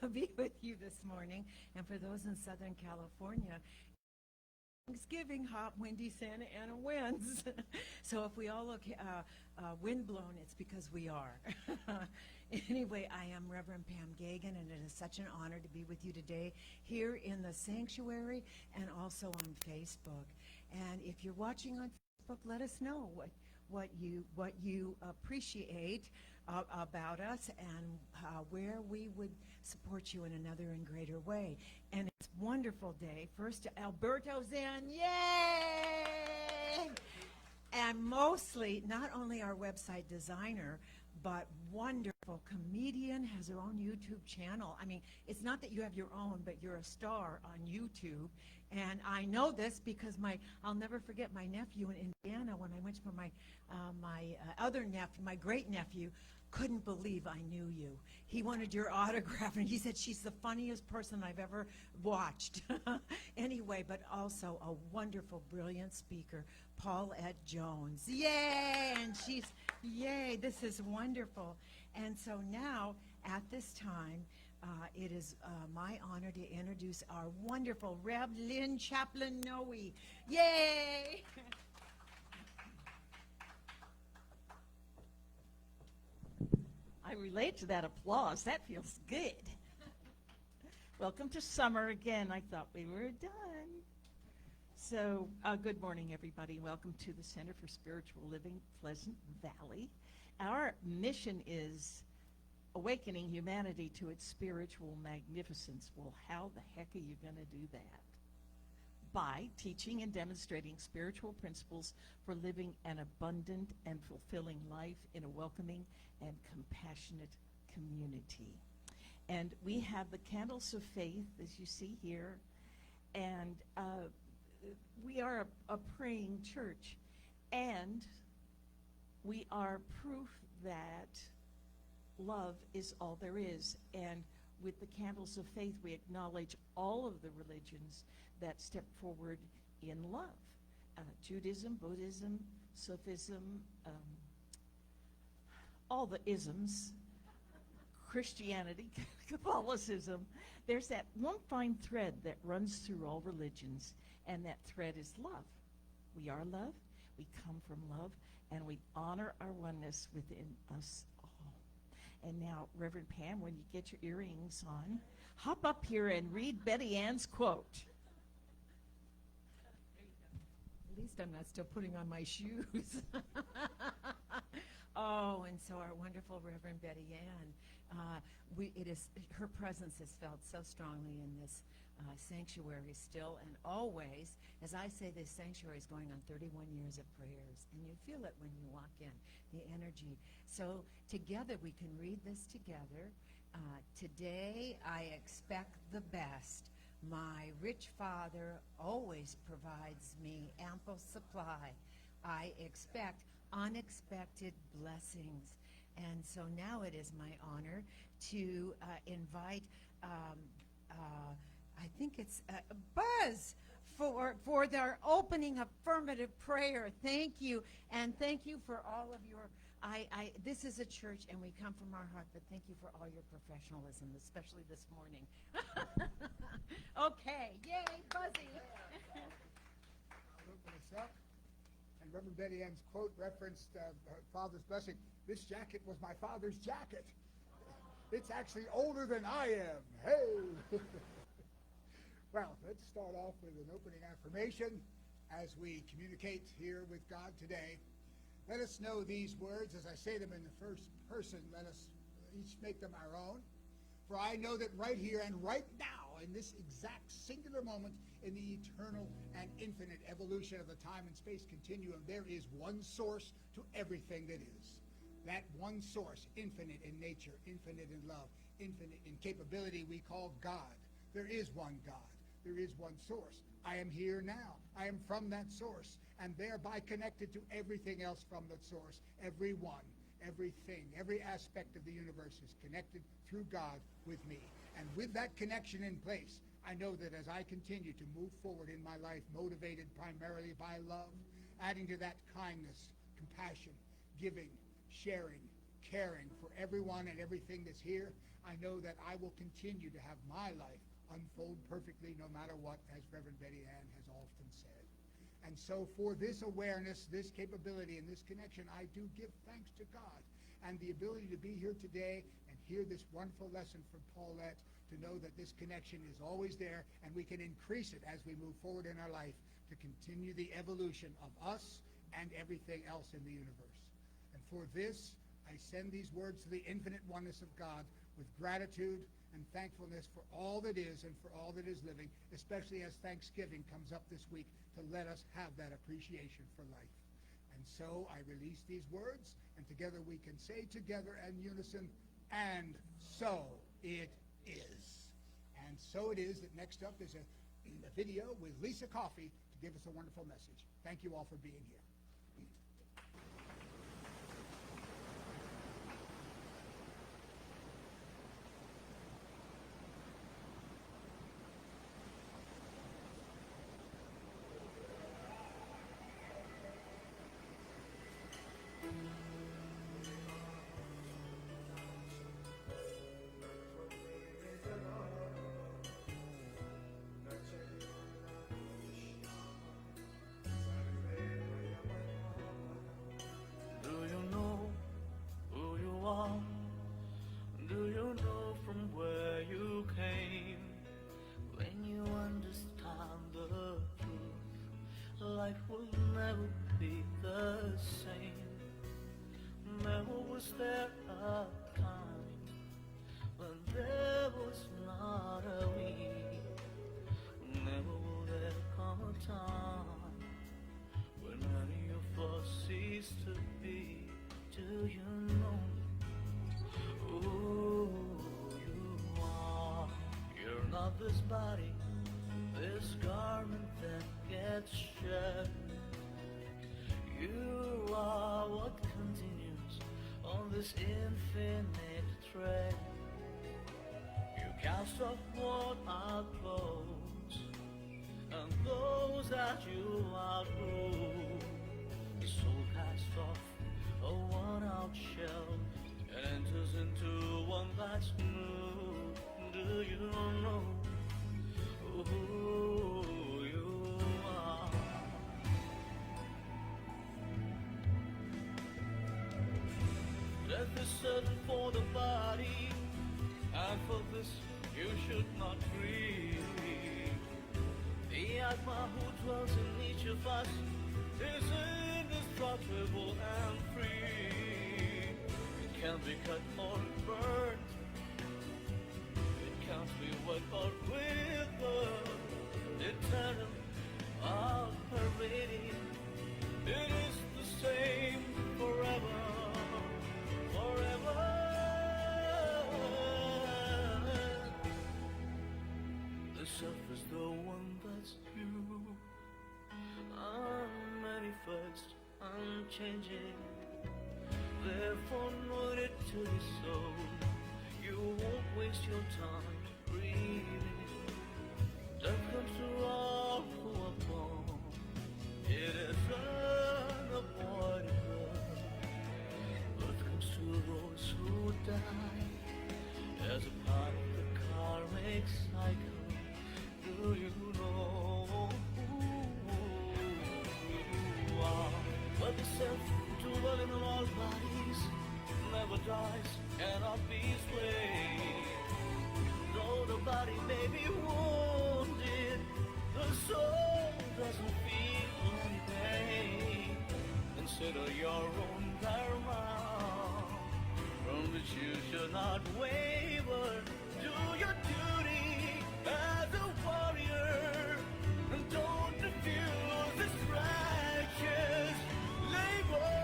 be with you this morning. And for those in Southern California, Thanksgiving, hot, windy Santa Ana winds. So if we all look windblown, it's because we are. Anyway, I am Reverend Pam Gagan, and it is such an honor to be with you today here in the sanctuary and also on Facebook. And if you're watching on Facebook, let us know what you appreciate about us and where we would support you in another and greater way. And it's a wonderful day. First, Alberto's in. Yay! And mostly, not only our website designer, but wonderful comedian, has her own YouTube channel. I mean, it's not that you have your own, but you're a star on YouTube. And I know this because I'll never forget my nephew in Indiana when I went for my other nephew, my great nephew, couldn't believe I knew you. He wanted your autograph, and he said she's the funniest person I've ever watched. Anyway, but also a wonderful, brilliant speaker, Paulette Jones. Yay! And yay, this is wonderful. And so now, at this time, it is my honor to introduce our wonderful Rev. Lynn Chaplain Noe. Yay! I relate to that applause. That feels good. Welcome to summer again. I thought we were done. So, good morning, everybody. Welcome to the Center for Spiritual Living, Pleasant Valley. Our mission is awakening humanity to its spiritual magnificence. Well, how the heck are you going to do that? By teaching and demonstrating spiritual principles for living an abundant and fulfilling life in a welcoming and compassionate community. And we have the candles of faith, as you see here, and we are a praying church, and we are proof that love is all there is. And with the candles of faith, we acknowledge all of the religions that step forward in love. Judaism, Buddhism, Sufism, all the isms, Christianity, Catholicism. There's that one fine thread that runs through all religions, and that thread is love. We are love, we come from love, and we honor our oneness within us all. And now, Reverend Pam, when you get your earrings on, hop up here and read Betty Ann's quote. At least I'm not still putting on my shoes. Oh, and so our wonderful Reverend Betty Ann, her presence is felt so strongly in this sanctuary still and always. As I say, this sanctuary is going on 31 years of prayers, and you feel it when you walk in, the energy. So together we can read this together. Today I expect the best. My rich Father always provides me ample supply. I expect unexpected blessings. And so now it is my honor to invite, I think it's Buzz for their opening affirmative prayer. Thank you. And thank you for all of your, this is a church and we come from our heart, but thank you for all your professionalism, especially this morning. Okay, yay, Buzzy. I'll open this up. And Reverend Betty Ann's quote referenced her father's blessing. This jacket was my father's jacket. It's actually older than I am. Hey! Well, let's start off with an opening affirmation as we communicate here with God today. Let us know these words as I say them in the first person. Let us each make them our own. For I know that right here and right now, in this exact singular moment in the eternal and infinite evolution of the time and space continuum, there is one source to everything that is. That one source, infinite in nature, infinite in love, infinite in capability, we call God. There is one God. There is one source. I am here now. I am from that source, and thereby connected to everything else from that source. Everyone, everything, every aspect of the universe is connected through God with me. And with that connection in place, I know that as I continue to move forward in my life, motivated primarily by love, adding to that kindness, compassion, giving, sharing, caring for everyone and everything that's here, I know that I will continue to have my life unfold perfectly no matter what, as Reverend Betty Ann has often said. And so for this awareness, this capability, and this connection, I do give thanks to God. And the ability to be here today and hear this wonderful lesson from Paulette, to know that this connection is always there and we can increase it as we move forward in our life to continue the evolution of us and everything else in the universe. And for this, I send these words to the infinite oneness of God with gratitude and thankfulness for all that is and for all that is living, especially as Thanksgiving comes up this week to let us have that appreciation for life. And so I release these words, and together we can say together in unison, and so it is. And so it is that next up is a video with Lisa Coffey to give us a wonderful message. Thank you all for being here. Life will never be the same. Never was there a time when there was not a we. Never will there come a time when any of us cease to be. Do you know who you are? You're not this body, this garment that gets shed. You are what continues on this infinite thread. You cast off what are clothes, and those that you outgrow. The soul casts off a worn-out shell and enters into one that's new. Do you know who you are? Death is certain for the body, and for this you should not grieve. The Atma who dwells in each of us is indestructible and free. It can't be cut or burned, it can't be wet or withered. Eternal, already, it is the same forever, forever. The self is the one that's you, unmanifest, unchanging. Therefore, know it to your soul. You won't waste your time breathing. Death comes to all who are born. It is unavoidable. Birth comes to those who die as a part of the karmic cycle. Do you know who you are? But the self dwelling in all bodies never dies, cannot be swayed. Though the body may be wounded, the soul doesn't feel any pain. Consider your own dharma, from which you should not waver. Do your duty as a warrior, and don't refuse this righteous labor.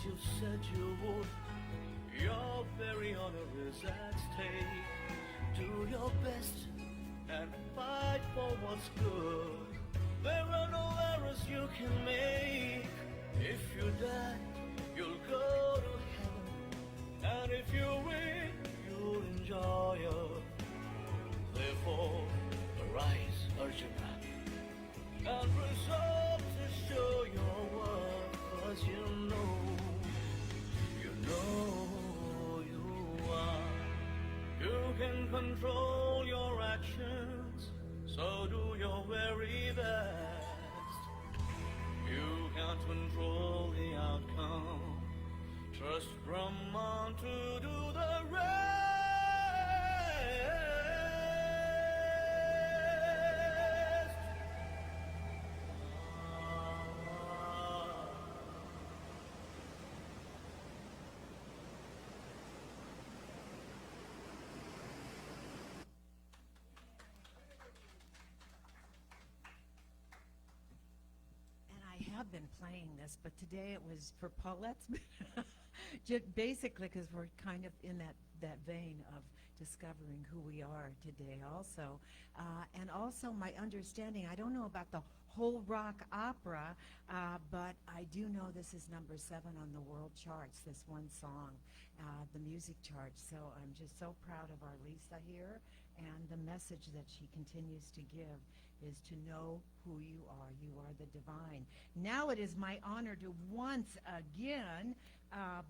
You said you would. Your very honor is at stake. Do your best and fight for what's good. There are no errors you can make. If you die, you'll go to heaven, and if you win, you'll enjoy it. Therefore, arise, Arjuna, and resolve to show your worth, 'cause you know you are. You can control your actions, so do your very best. You can't control the outcome. Trust Brahman to do the rest. And I have been playing this, but today it was for Paulette's, just basically because we're kind of in that vein of discovering who we are today also. And also my understanding, I don't know about the whole rock opera, but I do know this is number 7 on the world charts, this one song, the music charts. So I'm just so proud of our Lisa here, and the message that she continues to give is to know who you are. You are the divine. Now it is my honor to once again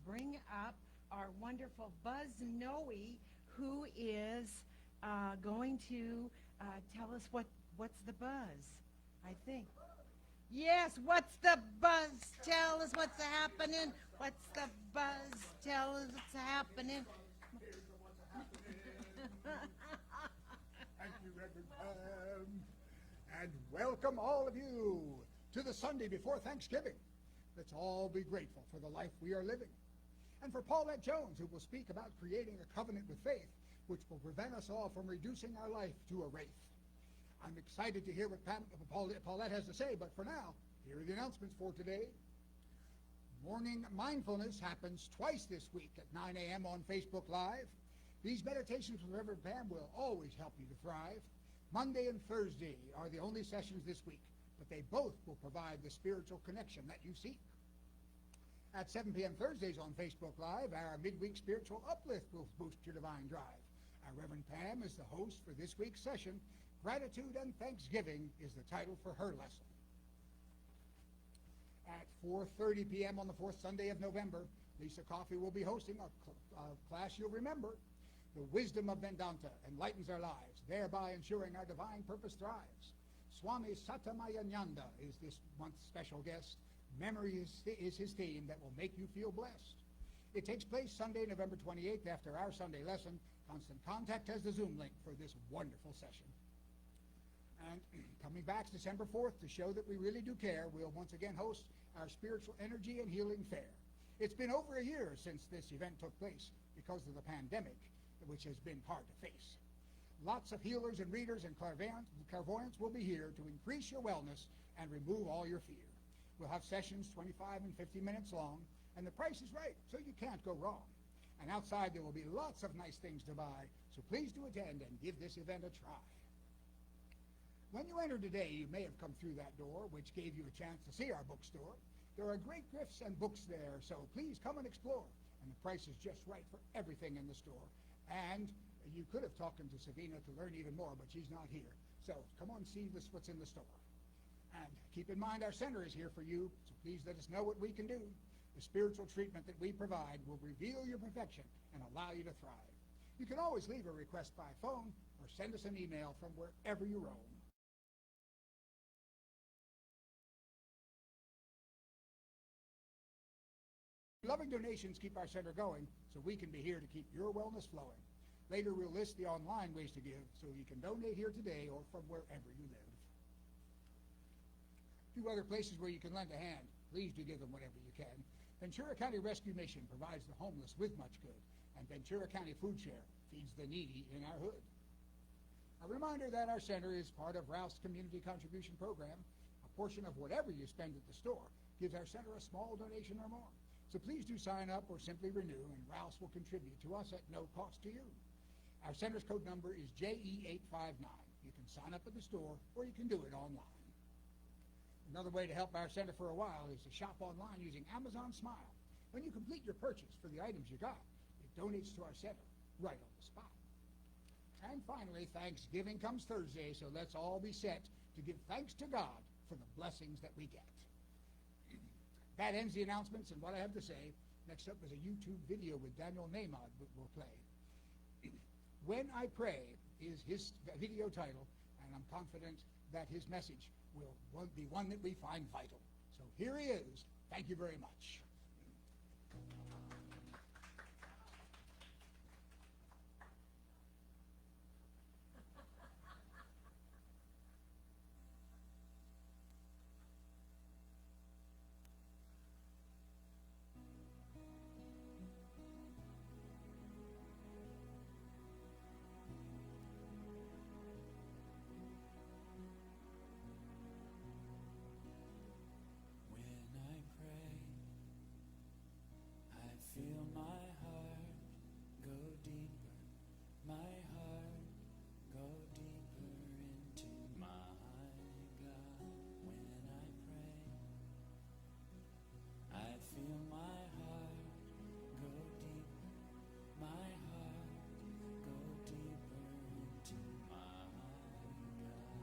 bring up our wonderful Buzz Noe, who is going to tell us what's the buzz, I think. Yes, what's the buzz? Tell us what's happening. What's the buzz? Tell us what's happening. Thank you, Reverend Pam. And welcome all of you to the Sunday before Thanksgiving. Let's all be grateful for the life we are living. And for Paulette Jones, who will speak about creating a covenant with faith, which will prevent us all from reducing our life to a wraith. I'm excited to hear what Paulette has to say, but for now, here are the announcements for today. Morning Mindfulness happens twice this week at 9 a.m. on Facebook Live. These meditations with Reverend Pam will always help you to thrive. Monday and Thursday are the only sessions this week, but they both will provide the spiritual connection that you seek. At 7 p.m. Thursdays on Facebook Live, our midweek spiritual uplift will boost your divine drive. Our Reverend Pam is the host for this week's session. Gratitude and Thanksgiving is the title for her lesson. At 4:30 p.m. on the fourth Sunday of November, Lisa Coffey will be hosting a class you'll remember. The wisdom of Vedanta enlightens our lives, thereby ensuring our divine purpose thrives. Swami Satamayananda is this month's special guest. Memory is his theme that will make you feel blessed. It takes place Sunday, November 28th after our Sunday lesson. Constant Contact has the Zoom link for this wonderful session. And coming back December 4th to show that we really do care, we'll once again host our Spiritual Energy and Healing Fair. It's been over a year since this event took place because of the pandemic, which has been hard to face. Lots of healers and readers and clairvoyants will be here to increase your wellness and remove all your fear. We'll have sessions 25 and 50 minutes long, and the price is right, so you can't go wrong. And outside there will be lots of nice things to buy, so please do attend and give this event a try. When you enter today, you may have come through that door, which gave you a chance to see our bookstore. There are great gifts and books there, so please come and explore. And the price is just right for everything in the store. And you could have talked to Savina to learn even more, but she's not here. So come on, see what's in the store. And keep in mind our center is here for you, so please let us know what we can do. The spiritual treatment that we provide will reveal your perfection and allow you to thrive. You can always leave a request by phone or send us an email from wherever you roam. Loving donations keep our center going, so we can be here to keep your wellness flowing. Later we'll list the online ways to give, so you can donate here today or from wherever you live. A few other places where you can lend a hand. Please do give them whatever you can. Ventura County Rescue Mission provides the homeless with much good, and Ventura County Food Share feeds the needy in our hood. A reminder that our center is part of Ralph's Community Contribution Program. A portion of whatever you spend at the store gives our center a small donation or more. So please do sign up or simply renew, and Ralph's will contribute to us at no cost to you. Our center's code number is JE859. You can sign up at the store, or you can do it online. Another way to help our center for a while is to shop online using Amazon Smile. When you complete your purchase for the items you got, it donates to our center right on the spot. And finally, Thanksgiving comes Thursday, so let's all be set to give thanks to God for the blessings that we get. That ends the announcements and what I have to say. Next up is a YouTube video with Daniel Nahmod that we'll play. When I Pray is his video title, and I'm confident that his message will be one that we find vital. So here he is. Thank you very much. Feel my heart go deeper, my heart go deeper into my God. When I pray, I feel my heart go deeper, my heart go deeper into my God.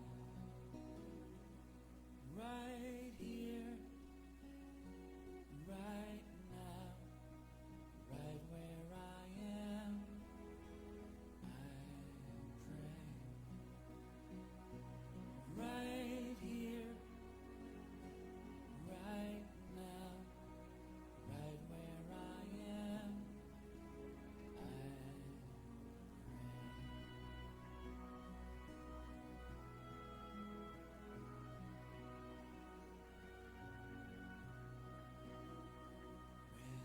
Right here, right now, right where I am, I pray. Right here, right now, right where I am, I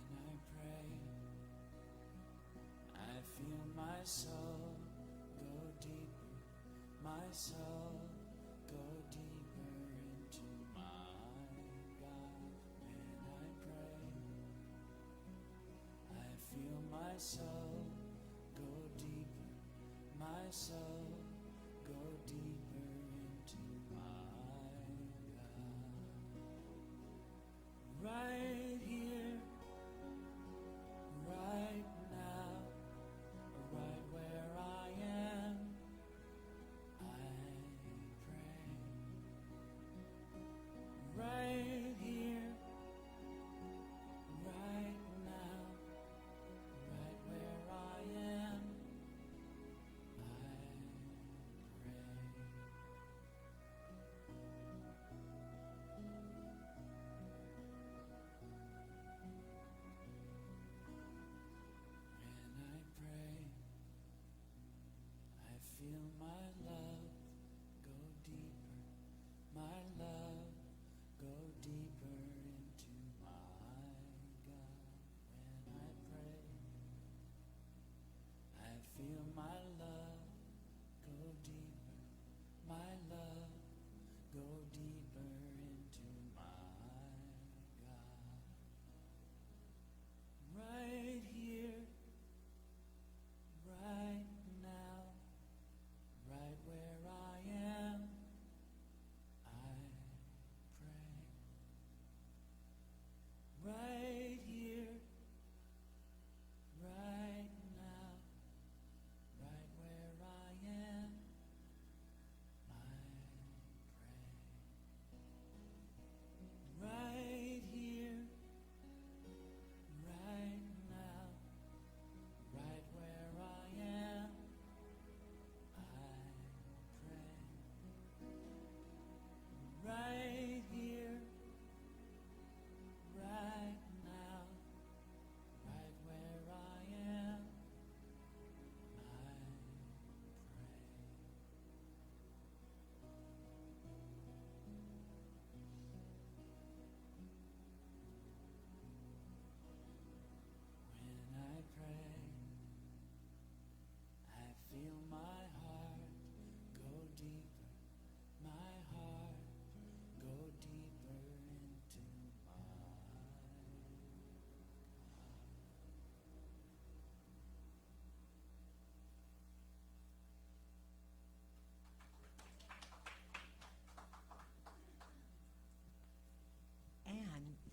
When I pray, I feel my soul go deeper, my soul go deeper into my God. When I pray, I feel my soul go deeper, my soul go deeper into my God. Right here, right now, right where I am, I pray. Right here, right now, right where I am, I pray.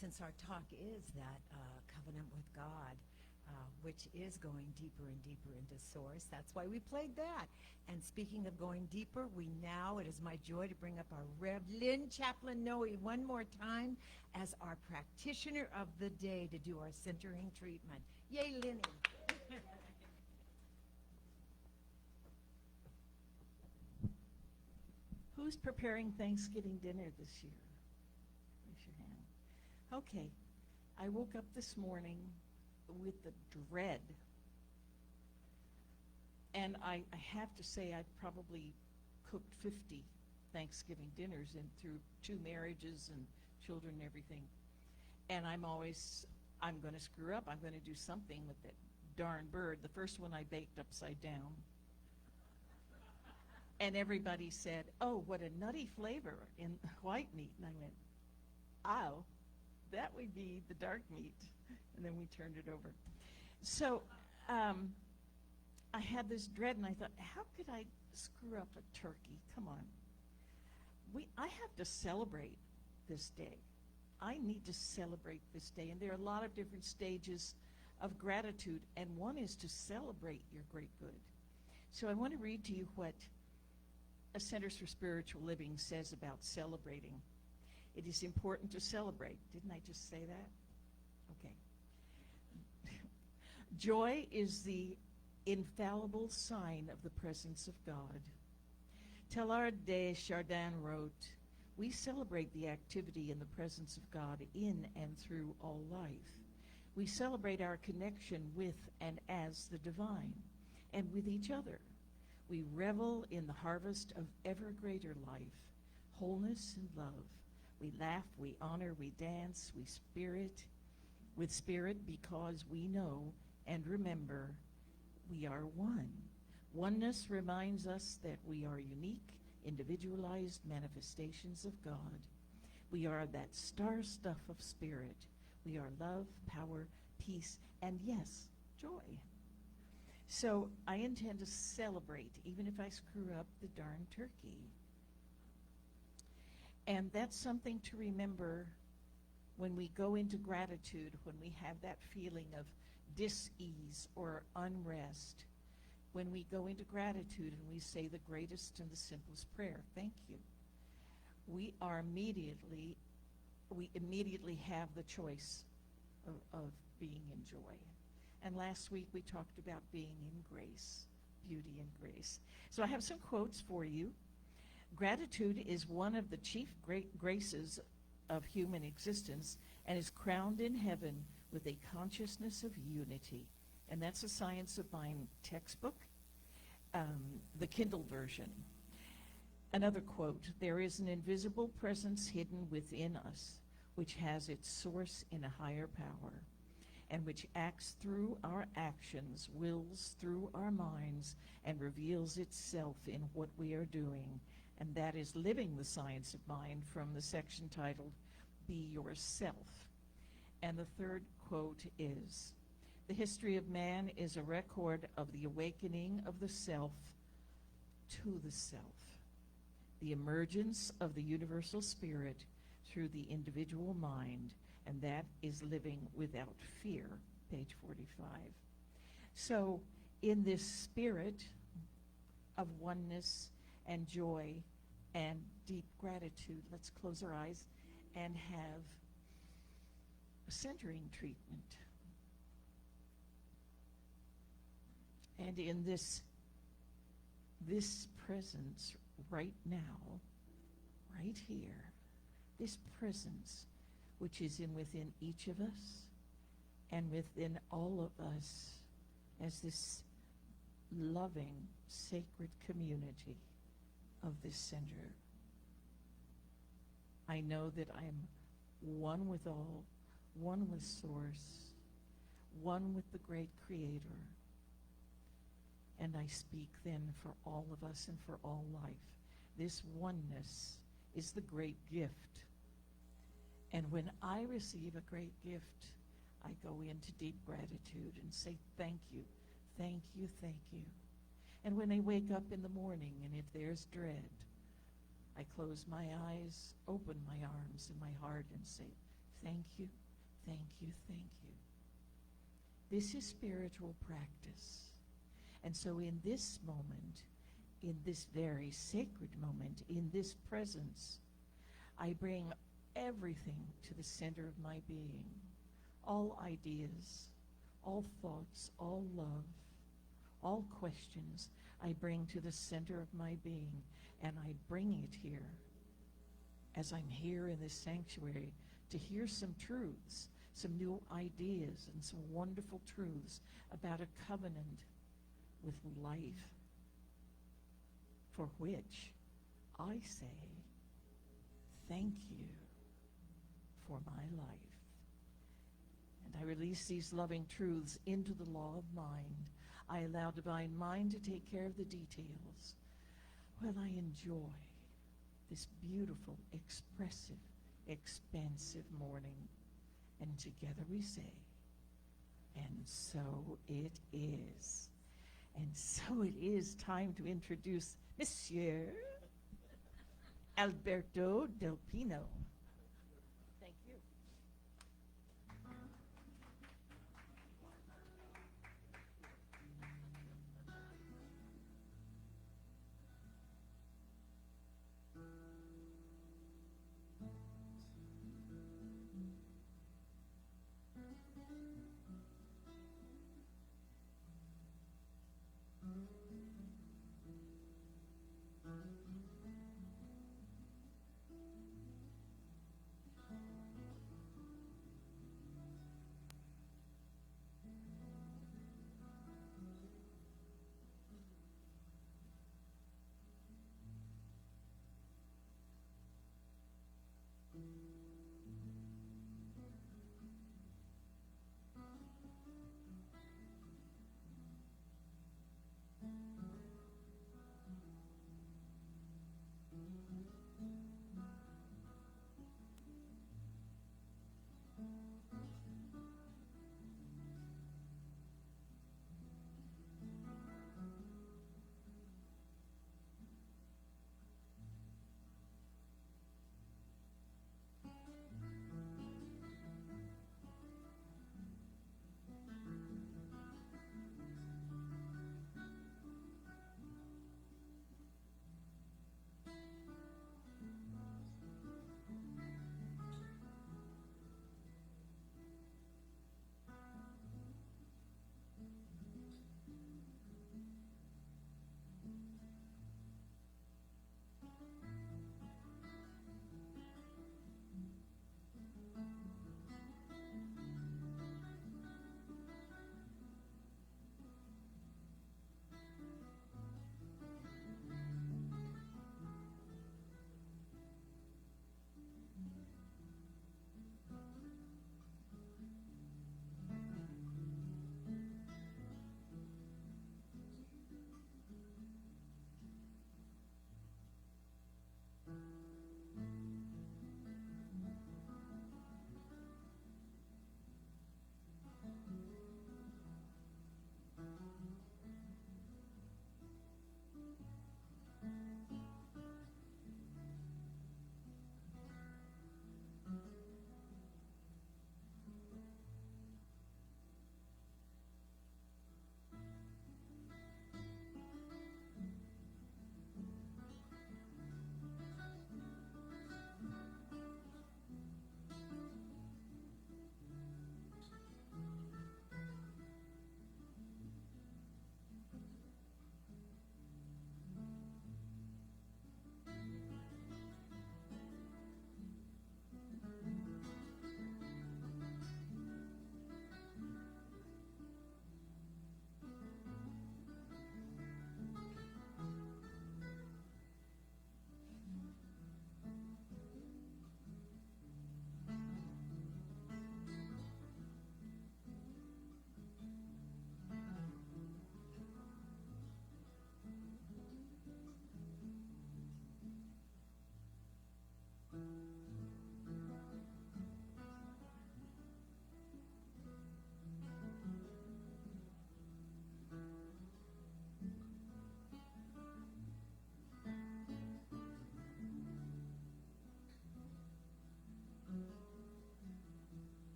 since our talk is that covenant with God, which is going deeper and deeper into Source, that's why we played that. And speaking of going deeper, it is my joy to bring up our Rev. Lynn Chaplain Noe one more time as our practitioner of the day to do our centering treatment. Yay, Lynn. Who's preparing Thanksgiving dinner this year? Raise your hand. Okay. I woke up this morning with the dread. And I have to say I probably cooked 50 Thanksgiving dinners through 2 marriages and children and everything. And I'm going to screw up. I'm going to do something with that darn bird. The first one I baked upside down. And everybody said, oh, what a nutty flavor in white meat. And I went, oh, that would be the dark meat. And then we turned it over. So I had this dread, and I thought, how could I screw up a turkey? Come on. I have to celebrate this day. I need to celebrate this day. And there are a lot of different stages of gratitude, and one is to celebrate your great good. So I want to read to you what a Centers for Spiritual Living says about celebrating. It is important to celebrate. Didn't I just say that? Okay. Joy is the infallible sign of the presence of God. Teilhard de Chardin wrote, we celebrate the activity and the presence of God in and through all life. We celebrate our connection with and as the divine, and with each other. We revel in the harvest of ever greater life, wholeness and love. We laugh, we honor, we dance, we with spirit because we know and remember we are one. Oneness reminds us that we are unique, individualized manifestations of God. We are that star stuff of spirit. We are love, power, peace, and yes, joy. So I intend to celebrate, even if I screw up the darn turkey. And that's something to remember when we go into gratitude, when we have that feeling of dis-ease or unrest. When we go into gratitude and we say the greatest and the simplest prayer, thank you, we immediately have the choice of being in joy. And last week we talked about being in grace, beauty and grace. So I have some quotes for you. Gratitude is one of the chief great graces of human existence and is crowned in heaven with a consciousness of unity. And that's a Science of Mind textbook, the Kindle version. Another quote, there is an invisible presence hidden within us, which has its source in a higher power, and which acts through our actions, wills through our minds, and reveals itself in what we are doing. And that is Living the Science of Mind from the section titled, Be Yourself. And the third quote is, the history of man is a record of the awakening of the self to the self, the emergence of the universal spirit through the individual mind, and that is Living Without Fear, page 45. So in this spirit of oneness and joy and deep gratitude, let's close our eyes and have a centering treatment. And in this presence right now, right here, this presence which is within each of us and within all of us as this loving, sacred community of this center. I know that I am one with all, one with Source, one with the great Creator. And I speak then for all of us and for all life. This oneness is the great gift. And when I receive a great gift, I go into deep gratitude and say, thank you, thank you, thank you. And when I wake up in the morning and if there's dread, I close my eyes, open my arms and my heart and say, Thank you, thank you, thank you. This is spiritual practice. And so in this moment, in this very sacred moment, in this presence, I bring everything to the center of my being. All ideas, all thoughts, all love, all questions, I bring to the center of my being, and I bring it here as I'm here in this sanctuary to hear some truths, some new ideas, and some wonderful truths about a covenant with life, for which I say, thank you for my life. And I release these loving truths into the law of mind. I allow divine mind to take care of the details while I enjoy this beautiful, expressive, expansive morning. And together we say, and so it is. And so it is time to introduce Monsieur Alberto Del Pino. Thank you.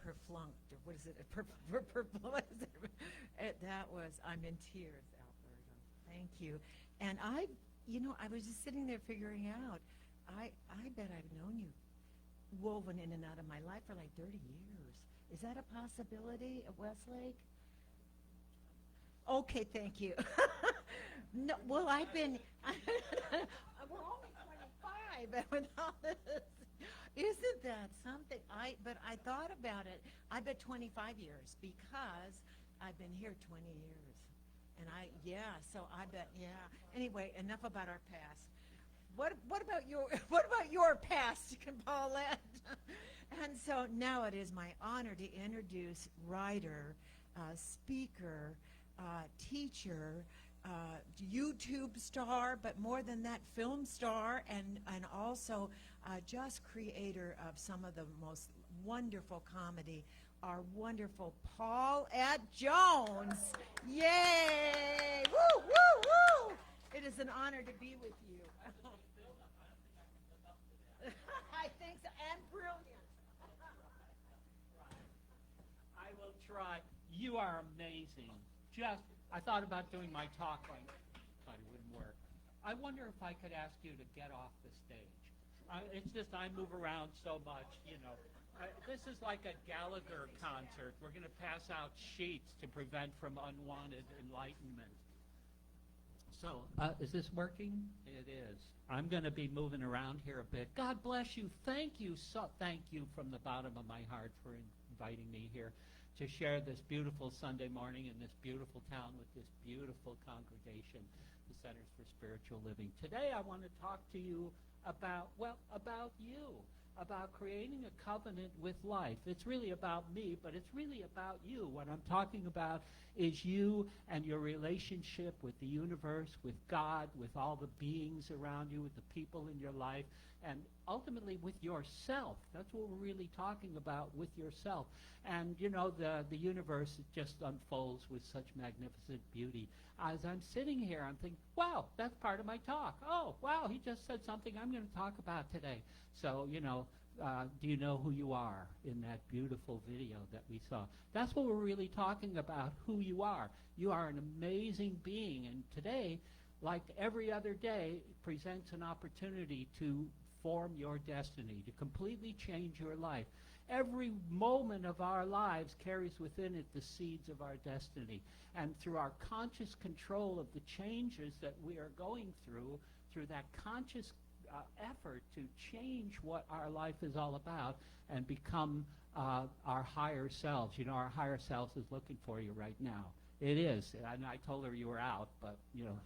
perflunked, or what is it? What is it? That was, I'm in tears, Alberta. Thank you. And I was just sitting there figuring out, I bet I've known you woven in and out of my life for like 30 years. Is that a possibility at Westlake? Okay, thank you. No, well, I've been, we're only 25 with all this. Isn't that something? But I thought about it. I bet 25 years because I've been here 20 years. And so I bet, Anyway, enough about our past. What about your past, Paulette? And so now it is my honor to introduce writer, speaker, teacher, YouTube star, but more than that, film star, and also just creator of some of the most wonderful comedy, our wonderful Paulette Jones. Yay! Woo, woo, woo! It is an honor to be with you. I think so, and brilliant. I will try. You are amazing. I thought about doing my talk, but it wouldn't work. I wonder if I could ask you to get off the stage. It's just I move around so much, this is like a Gallagher concert. We're going to pass out sheets to prevent from unwanted enlightenment. So, is this working? It is. I'm going to be moving around here a bit. God bless you. Thank you from the bottom of my heart for inviting me here to share this beautiful Sunday morning in this beautiful town with this beautiful congregation, the Centers for Spiritual Living. Today I want to talk to you about you, about creating a covenant with life. It's really about me, but it's really about you. What I'm talking about is you and your relationship with the universe, with God, with all the beings around you, with the people in your life, and ultimately with yourself. That's what we're really talking about, with yourself. And, the universe just unfolds with such magnificent beauty. As I'm sitting here, I'm thinking, wow, that's part of my talk. Oh, wow, he just said something I'm going to talk about today. So, do you know who you are in that beautiful video that we saw? That's what we're really talking about, who you are. You are an amazing being, and today, like every other day, presents an opportunity to form your destiny, to completely change your life. Every moment of our lives carries within it the seeds of our destiny. And through our conscious control of the changes that we are going through that conscious effort to change what our life is all about and become our higher selves. Our higher selves is looking for you right now. It is. And I told her you were out, but,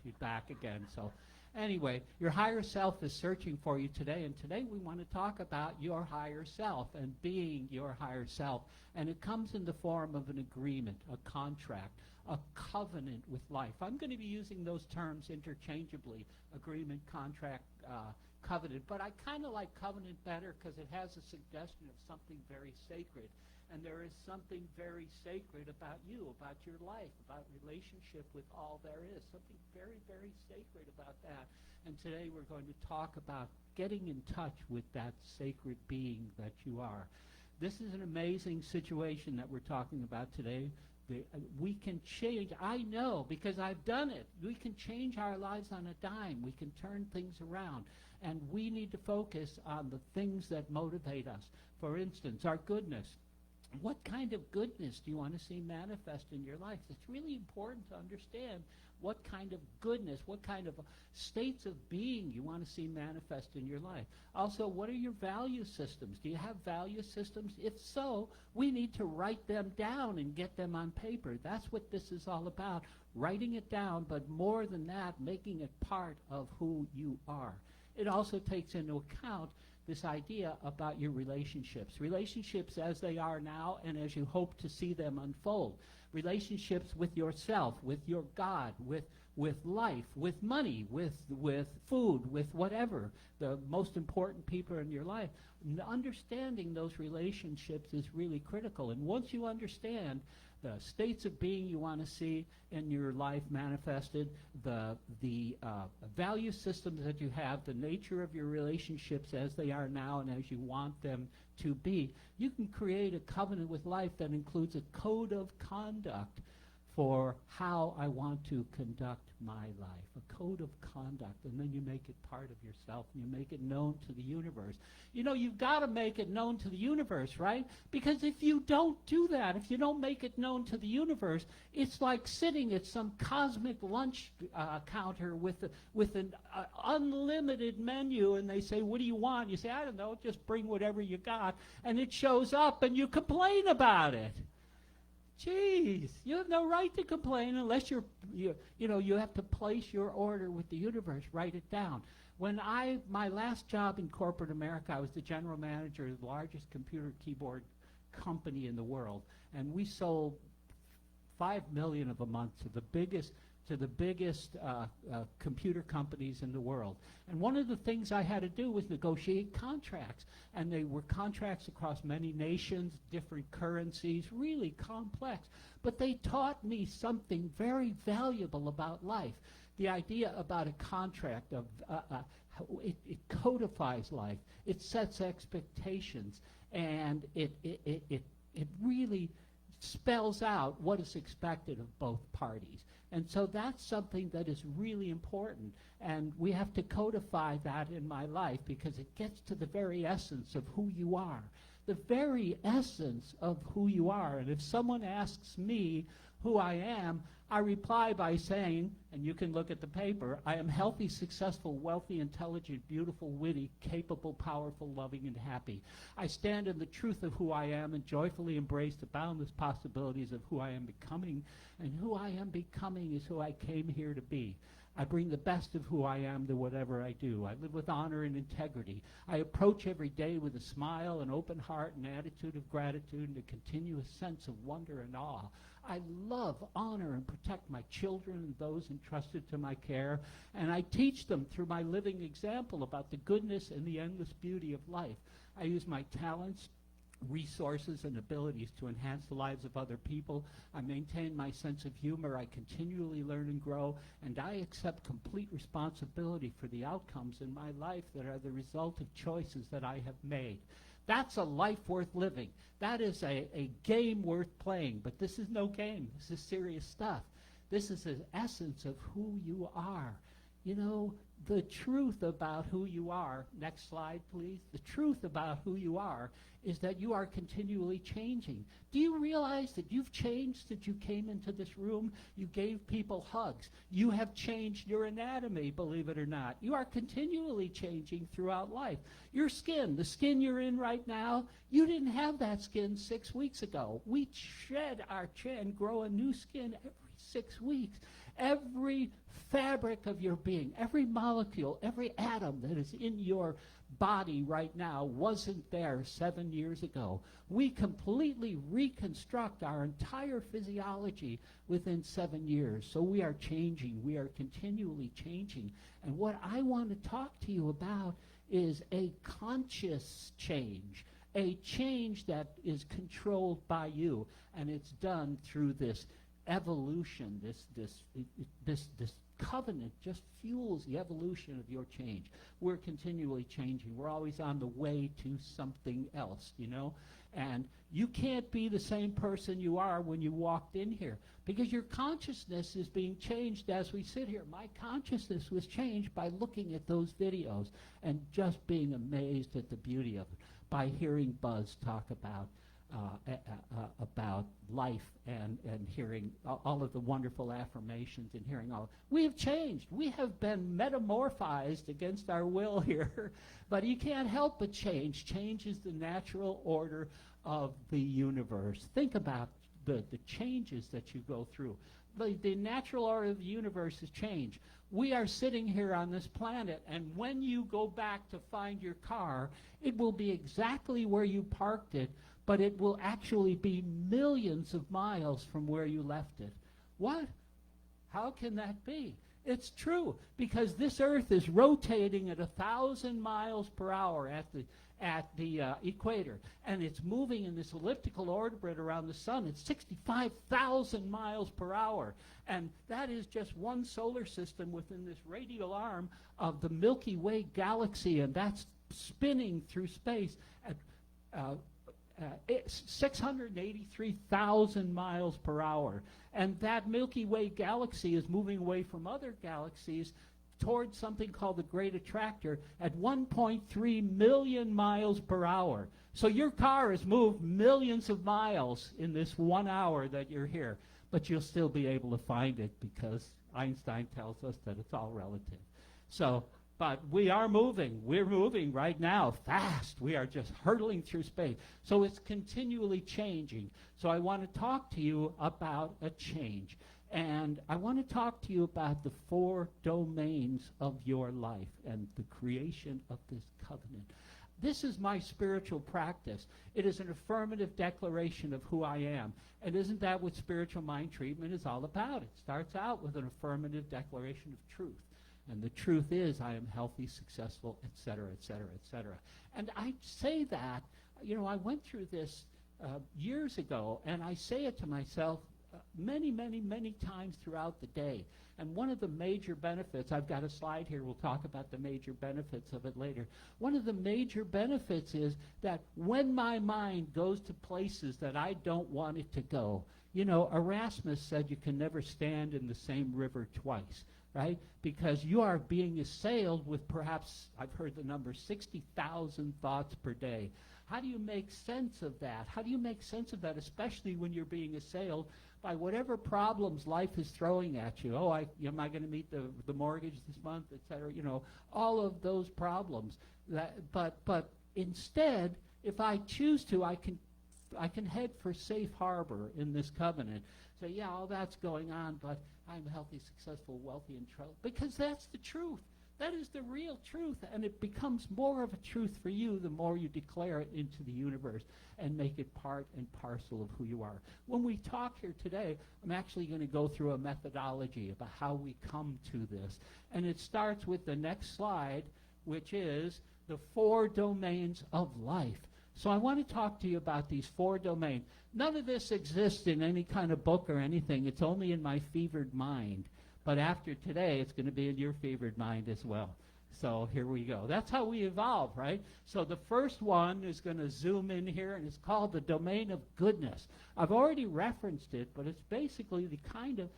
she's back again. So anyway, your higher self is searching for you today, and today we want to talk about your higher self and being your higher self. And it comes in the form of an agreement, a contract, a covenant with life. I'm going to be using those terms interchangeably, agreement, contract, covenant, but I kind of like covenant better because it has a suggestion of something very sacred. And there is something very sacred about you, about your life, about relationship with all there is. Something very, very sacred about that. And today we're going to talk about getting in touch with that sacred being that you are. This is an amazing situation that we're talking about today. We can change. I know because I've done it. We can change our lives on a dime. We can turn things around. And we need to focus on the things that motivate us. For instance, our goodness. What kind of goodness do you want to see manifest in your life? It's really important to understand what kind of goodness, what kind of states of being you want to see manifest in your life. Also, what are your value systems? Do you have value systems? If so, we need to write them down and get them on paper. That's what this is all about, writing it down, but more than that, making it part of who you are. It also takes into account this idea about your relationships as they are now and as you hope to see them unfold. Relationships with yourself, with your God, with life, with money, with food, with whatever, the most important people in your life. Understanding those relationships is really critical. And once you understand states of being you want to see in your life manifested, the value systems that you have, the nature of your relationships as they are now and as you want them to be, you can create a covenant with life that includes a code of conduct for how I want to conduct my life, a code of conduct, and then you make it part of yourself, and you make it known to the universe. You know, you've got to make it known to the universe, right? Because if you don't do that, if you don't make it known to the universe, it's like sitting at some cosmic lunch counter with an unlimited menu, and they say, what do you want? You say, I don't know, just bring whatever you got, and it shows up, and you complain about it. Jeez, you have no right to complain unless you have to place your order with the universe. Write it down. When my last job in corporate America, I was the general manager of the largest computer keyboard company in the world, and we sold 5 million of a month to the biggest computer companies in the world. And one of the things I had to do was negotiate contracts. And they were contracts across many nations, different currencies, really complex. But they taught me something very valuable about life. The idea about a contract, it codifies life. It sets expectations. And it really spells out what is expected of both parties. And so that's something that is really important. And we have to codify that in my life because it gets to the very essence of who you are. The very essence of who you are. And if someone asks me who I am, I reply by saying, and you can look at the paper, I am healthy, successful, wealthy, intelligent, beautiful, witty, capable, powerful, loving, and happy. I stand in the truth of who I am and joyfully embrace the boundless possibilities of who I am becoming. And who I am becoming is who I came here to be. I bring the best of who I am to whatever I do. I live with honor and integrity. I approach every day with a smile, an open heart, an attitude of gratitude, and a continuous sense of wonder and awe. I love, honor, and protect my children and those entrusted to my care, and I teach them through my living example about the goodness and the endless beauty of life. I use my talents, resources, and abilities to enhance the lives of other people. I maintain my sense of humor. I continually learn and grow, and I accept complete responsibility for the outcomes in my life that are the result of choices that I have made. That's a life worth living. That is a game worth playing. But this is no game. This is serious stuff. This is the essence of who you are. You know, the truth about who you are, next slide please, the truth about who you are is that you are continually changing. Do you realize that you've changed since you came into this room? You gave people hugs. You have changed your anatomy, believe it or not. You are continually changing throughout life. Your skin, the skin you're in right now, you didn't have that skin 6 weeks ago. We shed our chin, grow a new skin every 6 weeks. Every fabric of your being, every molecule, every atom that is in your body right now wasn't there 7 years ago. We completely reconstruct our entire physiology within 7 years. So we are changing. We are continually changing. And what I want to talk to you about is a conscious change, a change that is controlled by you. And it's done through this evolution, this covenant just fuels the evolution of your change. We're continually changing. We're always on the way to something else, you know? And you can't be the same person you are when you walked in here because your consciousness is being changed as we sit here. My consciousness was changed by looking at those videos and just being amazed at the beauty of it, by hearing Buzz talk about life and hearing all of the wonderful affirmations and hearing all. We have changed. We have been metamorphized against our will here, but you can't help but change. Change is the natural order of the universe. Think about the changes that you go through. The natural order of the universe is change. We are sitting here on this planet, and when you go back to find your car, it will be exactly where you parked it, but it will actually be millions of miles from where you left it. What? How can that be? It's true, because this Earth is rotating at 1,000 miles per hour at the equator, and it's moving in this elliptical orbit around the sun at 65,000 miles per hour. And that is just one solar system within this radial arm of the Milky Way galaxy, and that's spinning through space at 683,000 miles per hour. And that Milky Way galaxy is moving away from other galaxies towards something called the Great Attractor at 1.3 million miles per hour. So your car has moved millions of miles in this 1 hour that you're here, but you'll still be able to find it because Einstein tells us that it's all relative. So, but we are moving. We're moving right now fast. We are just hurtling through space. So it's continually changing. So I want to talk to you about a change. And I want to talk to you about the 4 domains of your life and the creation of this covenant. This is my spiritual practice. It is an affirmative declaration of who I am. And isn't that what spiritual mind treatment is all about? It starts out with an affirmative declaration of truth. And the truth is I am healthy, successful, et cetera, et cetera, et cetera. And I say that, I went through this years ago, and I say it to myself many, many, many times throughout the day. And one of the major benefits, I've got a slide here, we'll talk about the major benefits of it later. One of the major benefits is that when my mind goes to places that I don't want it to go, Erasmus said you can never stand in the same river twice, right? Because you are being assailed with perhaps, I've heard the number, 60,000 thoughts per day. How do you make sense of that? How do you make sense of that, especially when you're being assailed by whatever problems life is throwing at you? Oh, am I going to meet the mortgage this month, et cetera? All of those problems. But instead, if I choose to, I can head for safe harbor in this covenant. Say, yeah, all that's going on, but I'm healthy, successful, wealthy, and trouble. Because that's the truth. That is the real truth, and it becomes more of a truth for you the more you declare it into the universe and make it part and parcel of who you are. When we talk here today, I'm actually going to go through a methodology about how we come to this. And it starts with the next slide, which is the 4 domains of life. So I want to talk to you about these 4 domains. None of this exists in any kind of book or anything. It's only in my fevered mind. But after today, it's going to be in your fevered mind as well. So here we go. That's how we evolve, right? So the first one is going to zoom in here, and it's called the domain of goodness. I've already referenced it, but it's basically the kind of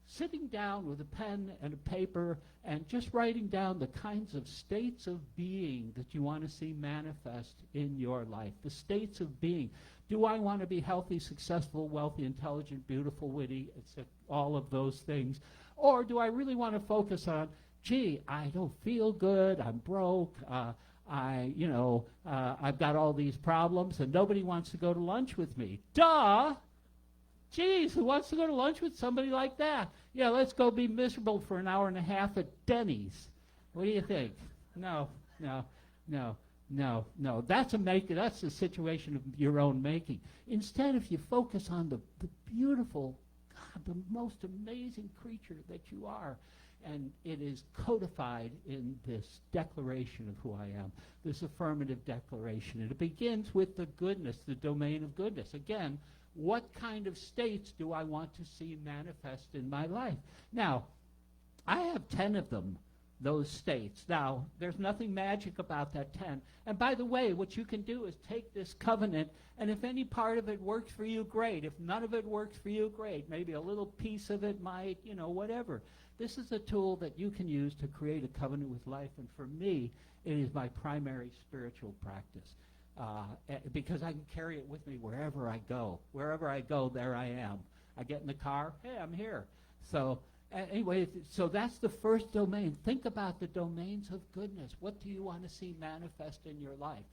sitting down with a pen and a paper and just writing down the kinds of states of being that you want to see manifest in your life. The states of being. Do I want to be healthy, successful, wealthy, intelligent, beautiful, witty, etc., all of those things? Or do I really want to focus on, gee, I don't feel good, I'm broke, I've got all these problems and nobody wants to go to lunch with me. Duh! Geez, who wants to go to lunch with somebody like that? Yeah, let's go be miserable for an hour and a half at Denny's. What do you think? No. That's the situation of your own making. Instead, if you focus on the beautiful, God, the most amazing creature that you are, and it is codified in this declaration of who I am, this affirmative declaration. And it begins with the goodness, the domain of goodness. Again, what kind of states do I want to see manifest in my life? Now, I have 10 of them, those states. Now, there's nothing magic about that 10. And by the way, what you can do is take this covenant, and if any part of it works for you, great. If none of it works for you, great. Maybe a little piece of it might, whatever. This is a tool that you can use to create a covenant with life, and for me, it is my primary spiritual practice. Because I can carry it with me wherever I go. Wherever I go, there I am. I get in the car, hey, I'm here. So anyway, so that's the first domain. Think about the domains of goodness. What do you want to see manifest in your life?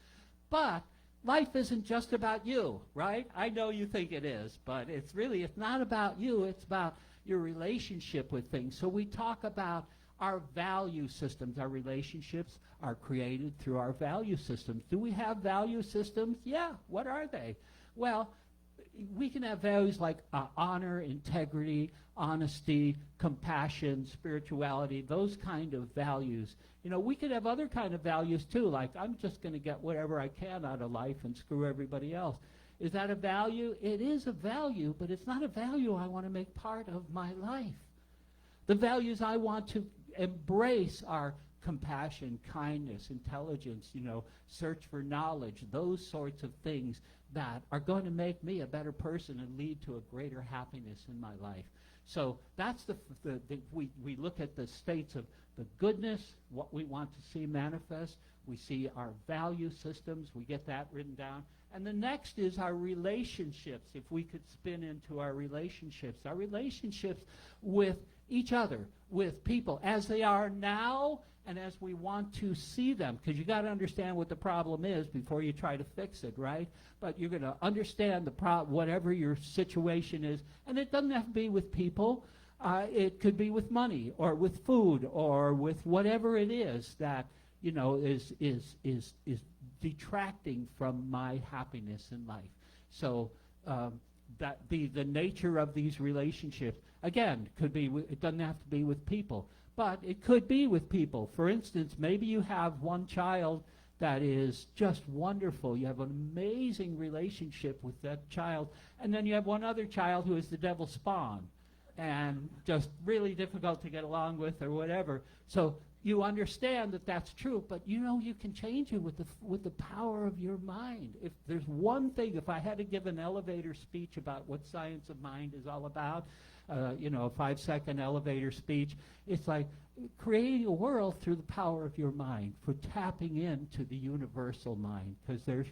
But life isn't just about you, right? I know you think it is, but it's not about you. It's about your relationship with things. So we talk about our value systems. Our relationships are created through our value systems. Do we have value systems? Yeah. What are they? Well, we can have values like honor, integrity, honesty, compassion, spirituality, those kind of values. You know, we could have other kind of values too, like I'm just going to get whatever I can out of life and screw everybody else. Is that a value? It is a value, but it's not a value I want to make part of my life. The values I want to embrace are compassion, kindness, intelligence, you know, search for knowledge, those sorts of things that are going to make me a better person and lead to a greater happiness in my life. So that's we look at the states of the goodness, what we want to see manifest. We see our value systems. We get that written down. And the next is our relationships, if we could spin into our relationships with each other, with people, as they are now and as we want to see them. Because you got to understand what the problem is before you try to fix it, right? But you're going to understand whatever your situation is. And it doesn't have to be with people. It could be with money or with food or with whatever it is that, you know, is detracting from my happiness in life. So that be the nature of these relationships. Again, could be. It doesn't have to be with people, but it could be with people. For instance, maybe you have one child that is just wonderful. You have an amazing relationship with that child, and then you have one other child who is the devil's spawn, and just really difficult to get along with or whatever. So you understand that that's true, but you know you can change it with the power of your mind. If there's one thing, if I had to give an elevator speech about what science of mind is all about, you know, a 5-second elevator speech, it's like creating a world through the power of your mind, for tapping into the universal mind, because there's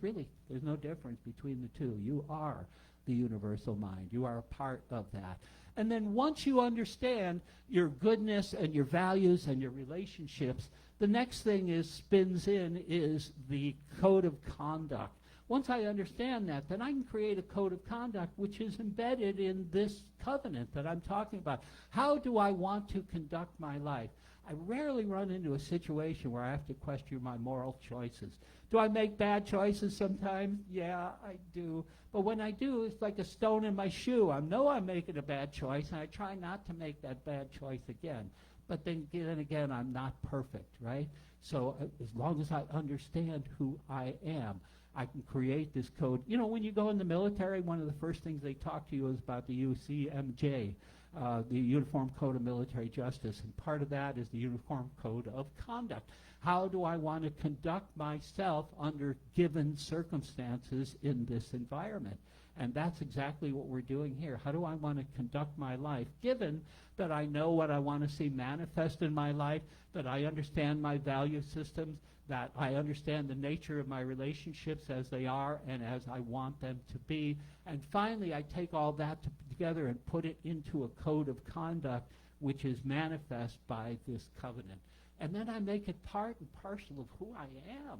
no difference between the two. You are the universal mind. You are a part of that. And then once you understand your goodness and your values and your relationships, the next thing spins in is the code of conduct. Once I understand that, then I can create a code of conduct which is embedded in this covenant that I'm talking about. How do I want to conduct my life? I rarely run into a situation where I have to question my moral choices. Do I make bad choices sometimes? Yeah, I do. But when I do, it's like a stone in my shoe. I know I'm making a bad choice, and I try not to make that bad choice again. But then again, I'm not perfect, right? So as long as I understand who I am, I can create this code. You know, when you go in the military, one of the first things they talk to you is about the UCMJ, the Uniform Code of Military Justice. And part of that is the Uniform Code of Conduct. How do I want to conduct myself under given circumstances in this environment? And that's exactly what we're doing here. How do I want to conduct my life, given that I know what I want to see manifest in my life, that I understand my value systems, that I understand the nature of my relationships as they are and as I want them to be. And finally, I take all that together and put it into a code of conduct which is manifest by this covenant. And then I make it part and parcel of who I am.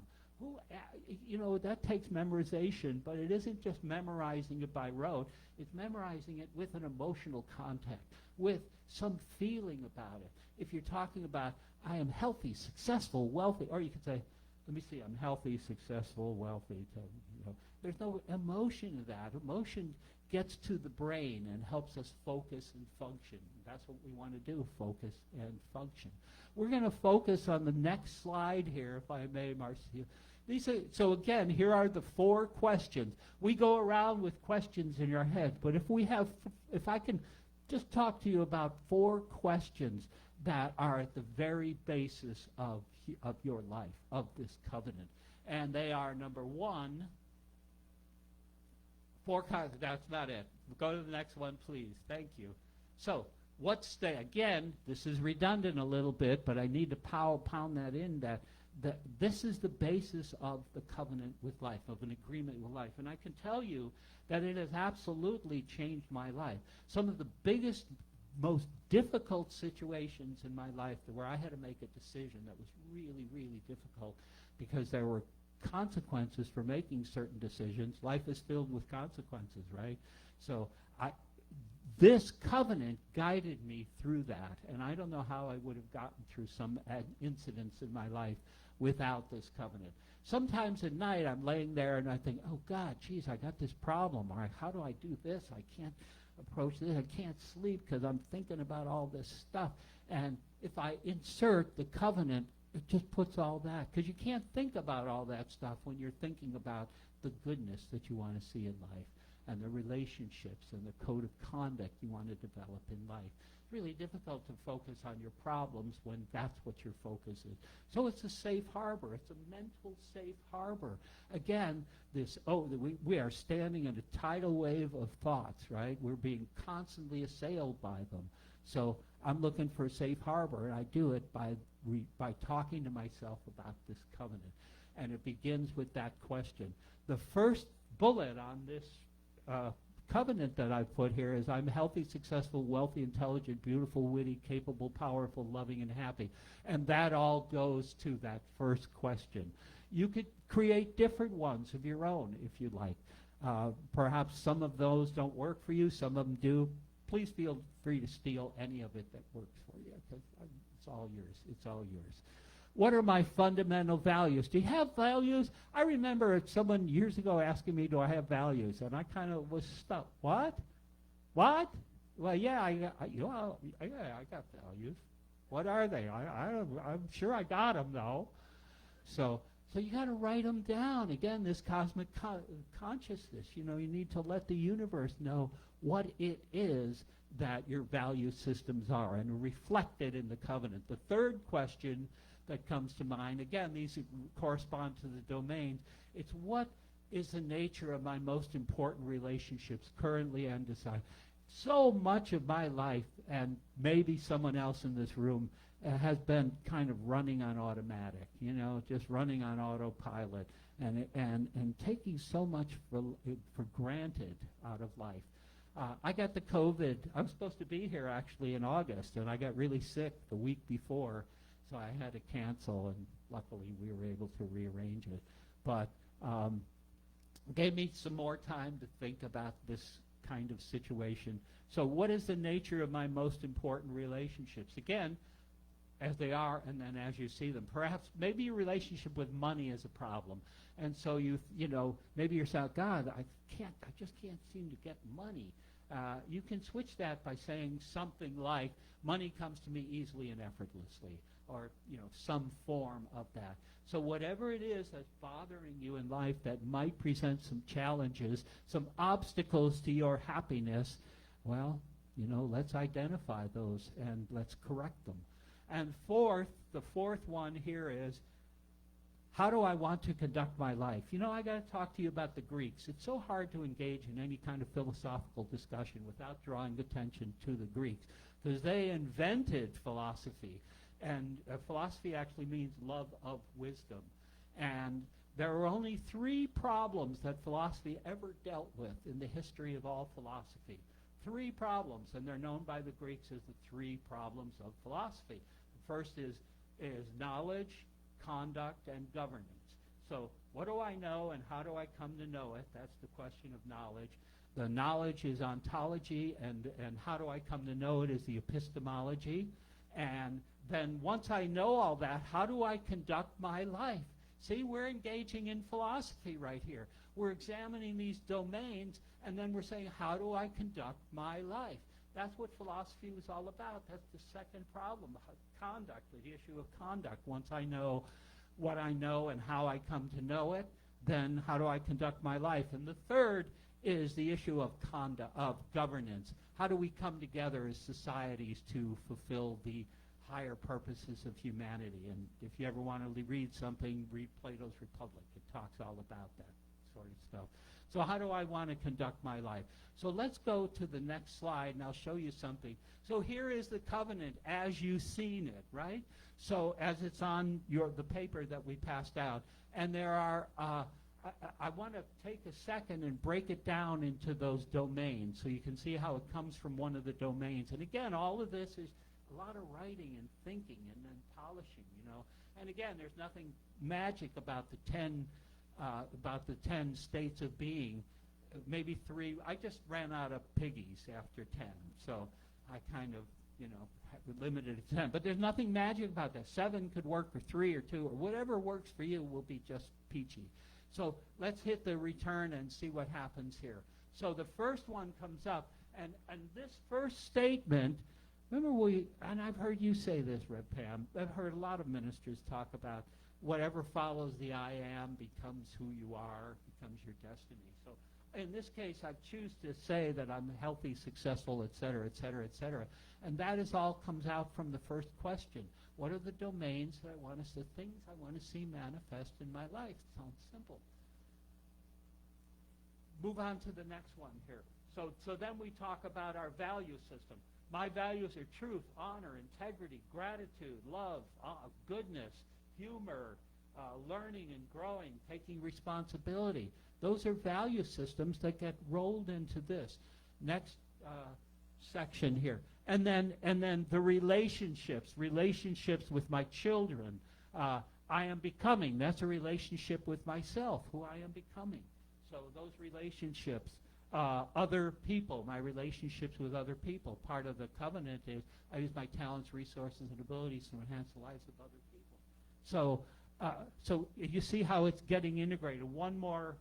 You know, that takes memorization, but it isn't just memorizing it by rote. It's memorizing it with an emotional context, with some feeling about it. If you're talking about, I am healthy, successful, wealthy, or you could say, let me see, I'm healthy, successful, wealthy. You know, there's no emotion in that. Emotion gets to the brain and helps us focus and function. That's what we want to do, focus and function. We're going to focus on the next slide here, if I may, Marcia. So again, here are the 4 questions. We go around with questions in your head, but if I can just talk to you about 4 questions that are at the very basis of your life, of this covenant. And they are, number 1, 4 kinds. That's not it. Go to the next one, please. Thank you. So, again, this is redundant a little bit, but I need to pound that in, that this is the basis of the covenant with life, of an agreement with life. And I can tell you that it has absolutely changed my life. Some of the biggest, most difficult situations in my life where I had to make a decision that was really, really difficult because there were consequences for making certain decisions. Life is filled with consequences, right? So this covenant guided me through that, and I don't know how I would have gotten through some incidents in my life without this covenant. sometimes at night I'm laying there and I think, oh God, geez, I got this problem. Or how do I do this? I can't approach this. I can't sleep because I'm thinking about all this stuff. And if I insert the covenant, it just puts all that, because you can't think about all that stuff when you're thinking about the goodness that you want to see in life and the relationships and the code of conduct you want to develop in life. It's really difficult to focus on your problems when that's what your focus is. So it's a safe harbor. It's a mental safe harbor. Again, we are standing in a tidal wave of thoughts, right? We're being constantly assailed by them. So I'm looking for a safe harbor, and I do it by talking to myself about this covenant. And it begins with that question. The first bullet on this covenant that I put here is, I'm healthy, successful, wealthy, intelligent, beautiful, witty, capable, powerful, loving, and happy. And that all goes to that first question. You could create different ones of your own if you like. Perhaps some of those don't work for you, some of them do. Please feel free to steal any of it that works for you, because it's all yours. It's all yours. What are my fundamental values? Do you have values? I remember someone years ago asking me, do I have values? And I kind of was stuck. What? What? Well, yeah, I got values. What are they? I'm sure I got them, though. So you got to write them down. Again, this cosmic consciousness. You need to let the universe know what it is that your value systems are, and reflect it in the covenant. The third question that comes to mind, again, these correspond to the domains. It's, what is the nature of my most important relationships currently undecided? So much of my life, and maybe someone else in this room, has been kind of running on automatic, just running on autopilot, and taking so much for granted out of life. I got the COVID. I was supposed to be here actually in August, and I got really sick the week before, so I had to cancel, and luckily we were able to rearrange it. But it gave me some more time to think about this kind of situation. So what is the nature of my most important relationships? Again, as they are, and then as you see them. Perhaps, maybe your relationship with money is a problem. And so maybe you're saying, God, I just can't seem to get money. You can switch that by saying something like, money comes to me easily and effortlessly, or some form of that. So whatever it is that's bothering you in life that might present some challenges, some obstacles to your happiness, well, let's identify those and let's correct them. And the fourth one here is, how do I want to conduct my life? I got to talk to you about the Greeks. It's so hard to engage in any kind of philosophical discussion without drawing attention to the Greeks, because they invented philosophy. And philosophy actually means love of wisdom. And there are only 3 problems that philosophy ever dealt with in the history of all philosophy. 3 problems, and they're known by the Greeks as the 3 problems of philosophy. The first is knowledge, conduct, and governance. So what do I know and how do I come to know it? That's the question of knowledge. The knowledge is ontology, and how do I come to know it is the epistemology. And then once I know all that, how do I conduct my life? See, we're engaging in philosophy right here. We're examining these domains, and then we're saying, how do I conduct my life? That's what philosophy was all about. That's the second problem, conduct, the issue of conduct. Once I know what I know and how I come to know it, then how do I conduct my life? And the third is the issue of governance. How do we come together as societies to fulfill the higher purposes of humanity? And if you ever want to read something, read Plato's Republic. It talks all about that sort of stuff. So how do I want to conduct my life? So let's go to the next slide, and I'll show you something. So here is the covenant as you've seen it, right? So as it's on the paper that we passed out. And there are, I want to take a second and break it down into those domains so you can see how it comes from one of the domains. And again, all of this is a lot of writing and thinking and then polishing, And again, there's nothing magic about the 10 states of being. Maybe 3. I just ran out of piggies after 10, so I kind of, limited to 10. But there's nothing magic about that. 7 could work for 3 or 2, or whatever works for you will be just peachy. So let's hit the return and see what happens here. So the first one comes up, and this first statement, remember and I've heard you say this, Rev Pam, I've heard a lot of ministers talk about whatever follows the I am becomes who you are, becomes your destiny. So in this case, I choose to say that I'm healthy, successful, et cetera, et cetera, et cetera. And that is all comes out from the first question. What are the domains that I want us to, things I want to see manifest in my life? Sounds simple. Move on to the next one here. So then we talk about our value system. My values are truth, honor, integrity, gratitude, love, goodness, humor, learning and growing, taking responsibility. Those are value systems that get rolled into this next section here. And then the relationships with my children. I am becoming. That's a relationship with myself, who I am becoming. So those relationships, other people, my relationships with other people. Part of the covenant is I use my talents, resources, and abilities to enhance the lives of other people. So you see how it's getting integrated. One more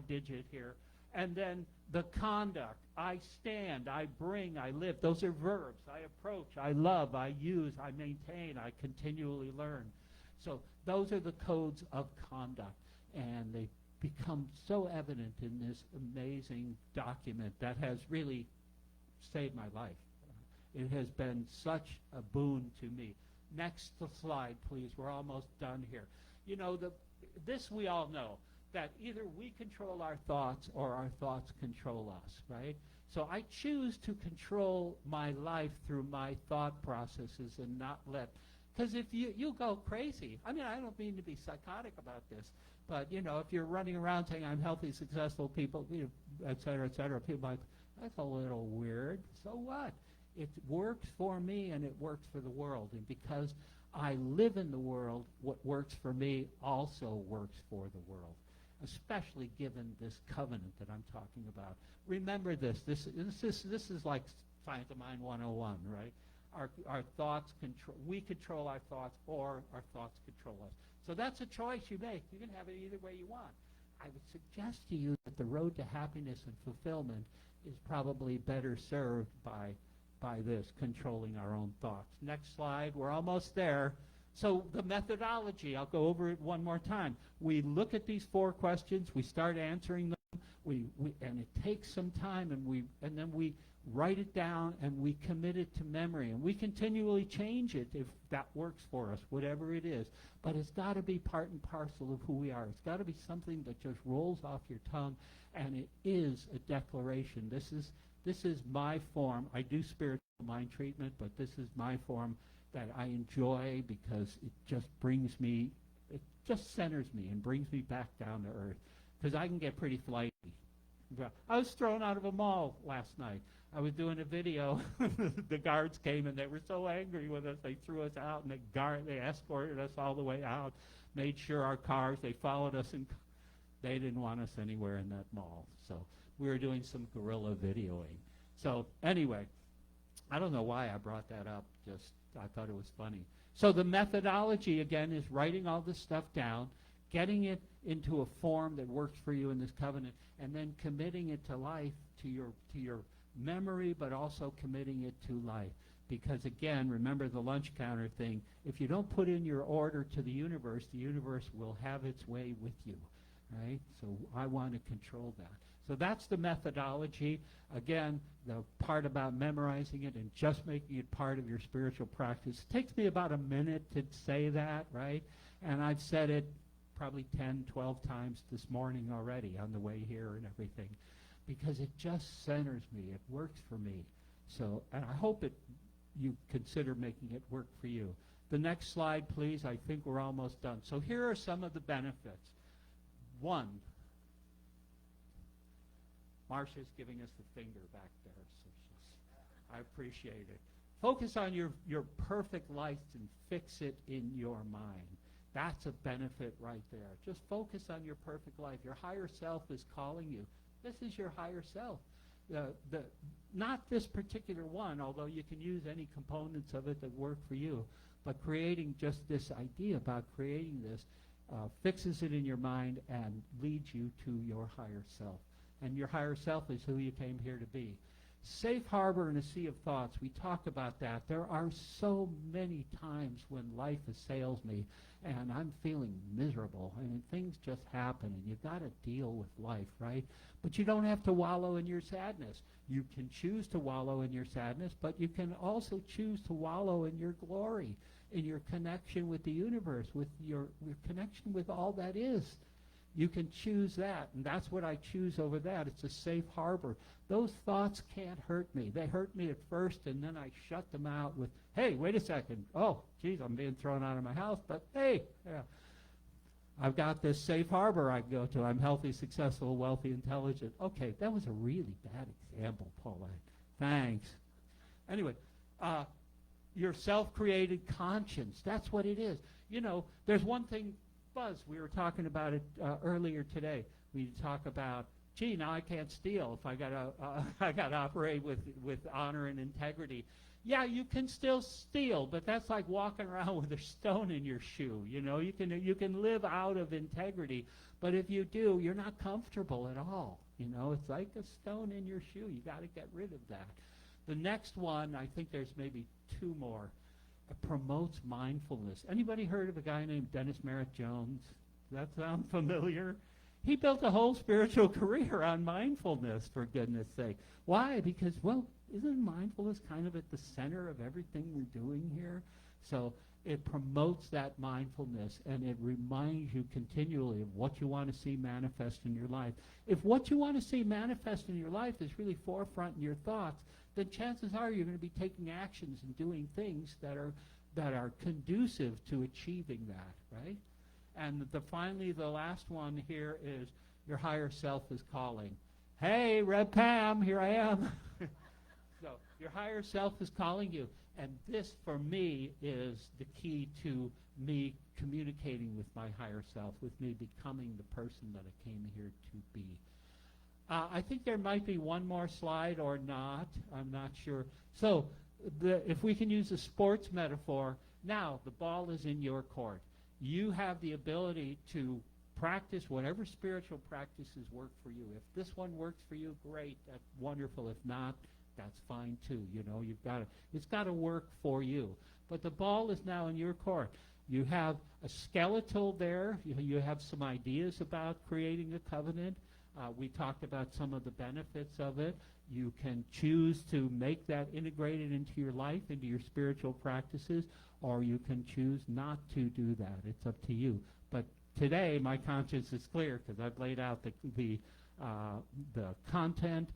digit here. And then the conduct. I stand, I bring, I live. Those are verbs. I approach, I love, I use, I maintain, I continually learn. So those are the codes of conduct. And they become so evident in this amazing document that has really saved my life. It has been such a boon to me. Next slide, please. We're almost done here. This we all know, that either we control our thoughts or our thoughts control us, right? So I choose to control my life through my thought processes and not let, because if you go crazy, I mean, I don't mean to be psychotic about this, but, if you're running around saying I'm healthy, successful, people, et cetera, people are like, that's a little weird. So what? It works for me and it works for the world. And because I live in the world, what works for me also works for the world, especially given this covenant that I'm talking about. Remember this. This is like Science of Mind 101, right? Our thoughts we control our thoughts, or our thoughts control us. So that's a choice you make. You can have it either way you want. I would suggest to you that the road to happiness and fulfillment is probably better served by this, controlling our own thoughts. Next slide. We're almost there. So the methodology, I'll go over it one more time. We look at these 4 questions. We start answering them. And it takes some time, and then we write it down, and we commit it to memory. And we continually change it if that works for us, whatever it is. But it's got to be part and parcel of who we are. It's got to be something that just rolls off your tongue, and it is a declaration. This is my form. I do spiritual mind treatment, but this is my form that I enjoy because it just centers me and brings me back down to earth. Because I can get pretty flighty. I was thrown out of a mall last night. I was doing a video. The guards came and they were so angry with us. They threw us out, and they escorted us all the way out, made sure our cars, they followed us, and they didn't want us anywhere in that mall. So we were doing some guerrilla videoing. So anyway, I don't know why I brought that up. Just I thought it was funny. So the methodology, again, is writing all this stuff down, getting it into a form that works for you in this covenant, and then committing it to life, to your memory, but also committing it to life. Because again, remember the lunch counter thing, if you don't put in your order to the universe will have its way with you, right? So I want to control that. So that's the methodology. Again, the part about memorizing it and just making it part of your spiritual practice. It takes me about a minute to say that, right? And I've said it probably 10, 12 times this morning already on the way here and everything, because it just centers me. It works for me. So, and I hope you consider making it work for you. The next slide, please. I think we're almost done. So here are some of the benefits. 1, Marcia's giving us the finger back there, so I appreciate it. Focus on your perfect life and fix it in your mind. That's a benefit right there. Just focus on your perfect life. Your higher self is calling you. This is your higher self. the not this particular one, although you can use any components of it that work for you, but creating just this idea about creating this fixes it in your mind and leads you to your higher self. And your higher self is who you came here to be. Safe harbor in a sea of thoughts. We talk about that. There are so many times when life assails me and I'm feeling miserable. I mean, things just happen and you've got to deal with life, right? But you don't have to wallow in your sadness. You can choose to wallow in your sadness, but you can also choose to wallow in your glory, in your connection with the universe, with your connection with all that is. You can choose that, and that's what I choose over that. It's a safe harbor. Those thoughts can't hurt me. They hurt me at first, and then I shut them out with, hey, wait a second. Oh, geez, I'm being thrown out of my house, but hey, yeah, I've got this safe harbor I can go to. I'm healthy, successful, wealthy, intelligent. Okay, that was a really bad example, Paulette. Thanks. Anyway, your self-created conscience, that's what it is. You know, there's one thing, Buzz, we were talking about it earlier today. We talk about, gee, now I can't steal if I gotta operate with honor and integrity. Yeah, you can still steal, but that's like walking around with a stone in your shoe. You know, you can live out of integrity, but if you do, you're not comfortable at all. You know, it's like a stone in your shoe. You got to get rid of that. The next one, I think there's maybe two more. It promotes mindfulness. Anybody heard of a guy named Dennis Merritt Jones? Does that sound familiar? He built a whole spiritual career on mindfulness, for goodness sake. Why? Because, well, isn't mindfulness kind of at the center of everything we're doing here? So it promotes that mindfulness, and it reminds you continually of what you want to see manifest in your life. If what you want to see manifest in your life is really forefront in your thoughts, then chances are you're going to be taking actions and doing things that are conducive to achieving that, right? And finally, the last one here is your higher self is calling. Hey, Red Pam, here I am. So your higher self is calling you. And this, for me, is the key to me communicating with my higher self, with me becoming the person that I came here to be. I think there might be one more slide or not. I'm not sure. So if we can use a sports metaphor, now the ball is in your court. You have the ability to practice whatever spiritual practices work for you. If this one works for you, great, that's wonderful. If not, that's fine too. You know, it's got to work for you. But the ball is now in your court. You have a skeletal there. You have some ideas about creating a covenant. We talked about some of the benefits of it. You can choose to make that integrated into your life, into your spiritual practices, or you can choose not to do that. It's up to you. But today, my conscience is clear because I've laid out the content,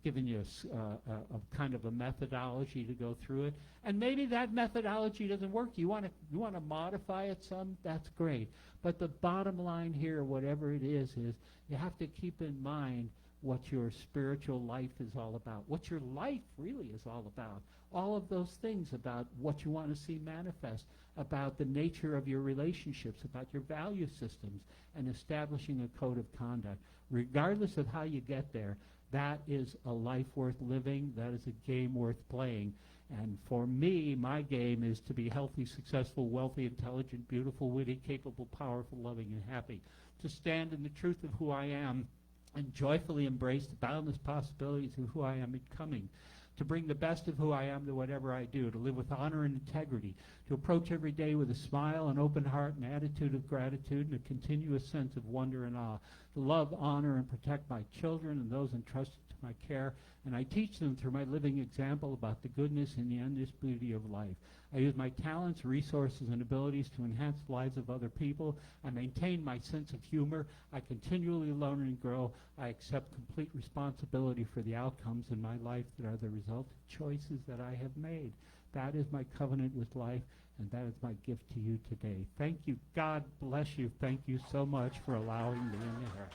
given you a kind of a methodology to go through it. And maybe that methodology doesn't work. You want to modify it some? That's great. But the bottom line here, whatever it is you have to keep in mind what your spiritual life is all about, what your life really is all about. All of those things about what you want to see manifest, about the nature of your relationships, about your value systems, and establishing a code of conduct. Regardless of how you get there, that is a life worth living. That is a game worth playing. And for me, my game is to be healthy, successful, wealthy, intelligent, beautiful, witty, capable, powerful, loving, and happy. To stand in the truth of who I am and joyfully embrace the boundless possibilities of who I am becoming. To bring the best of who I am to whatever I do. To live with honor and integrity. To approach every day with a smile, an open heart, an attitude of gratitude, and a continuous sense of wonder and awe. To love, honor, and protect my children and those entrusted to my care. And I teach them through my living example about the goodness and the endless beauty of life. I use my talents, resources, and abilities to enhance the lives of other people. I maintain my sense of humor. I continually learn and grow. I accept complete responsibility for the outcomes in my life that are the result of choices that I have made. That is my covenant with life, and that is my gift to you today. Thank you. God bless you. Thank you so much for allowing me in here.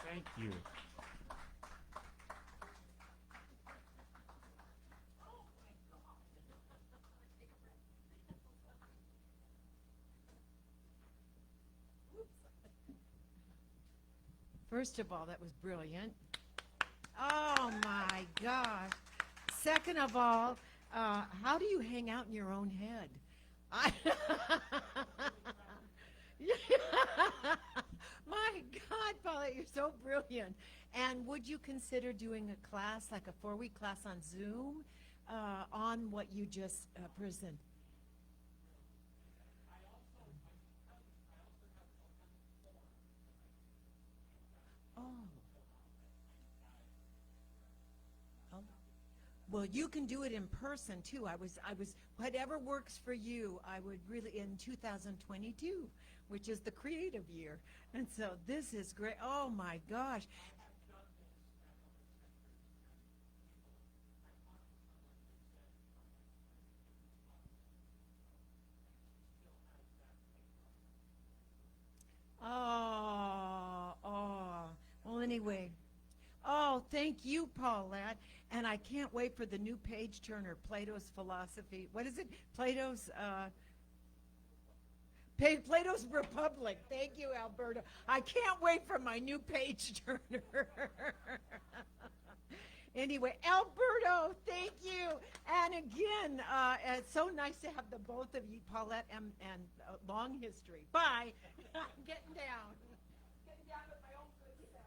Thank you. First of all, that was brilliant. Oh, my gosh. Second of all, how do you hang out in your own head? I My God, Paulette, you're so brilliant. And would you consider doing a class, like a 4-week class on Zoom, on what you just presented? Oh. Oh. Well, you can do it in person too. Whatever works for you. I would really, in 2022, which is the creative year. And so this is great. Oh my gosh. Oh. Well, anyway. Oh, thank you, Paulette. And I can't wait for the new page turner, Plato's philosophy. What is it? Plato's Republic. Thank you, Alberto. I can't wait for my new page turner. Anyway, Alberto, thank you. And again, it's so nice to have the both of you, Paulette and long history. Bye. I'm getting down. Getting down with my own good self.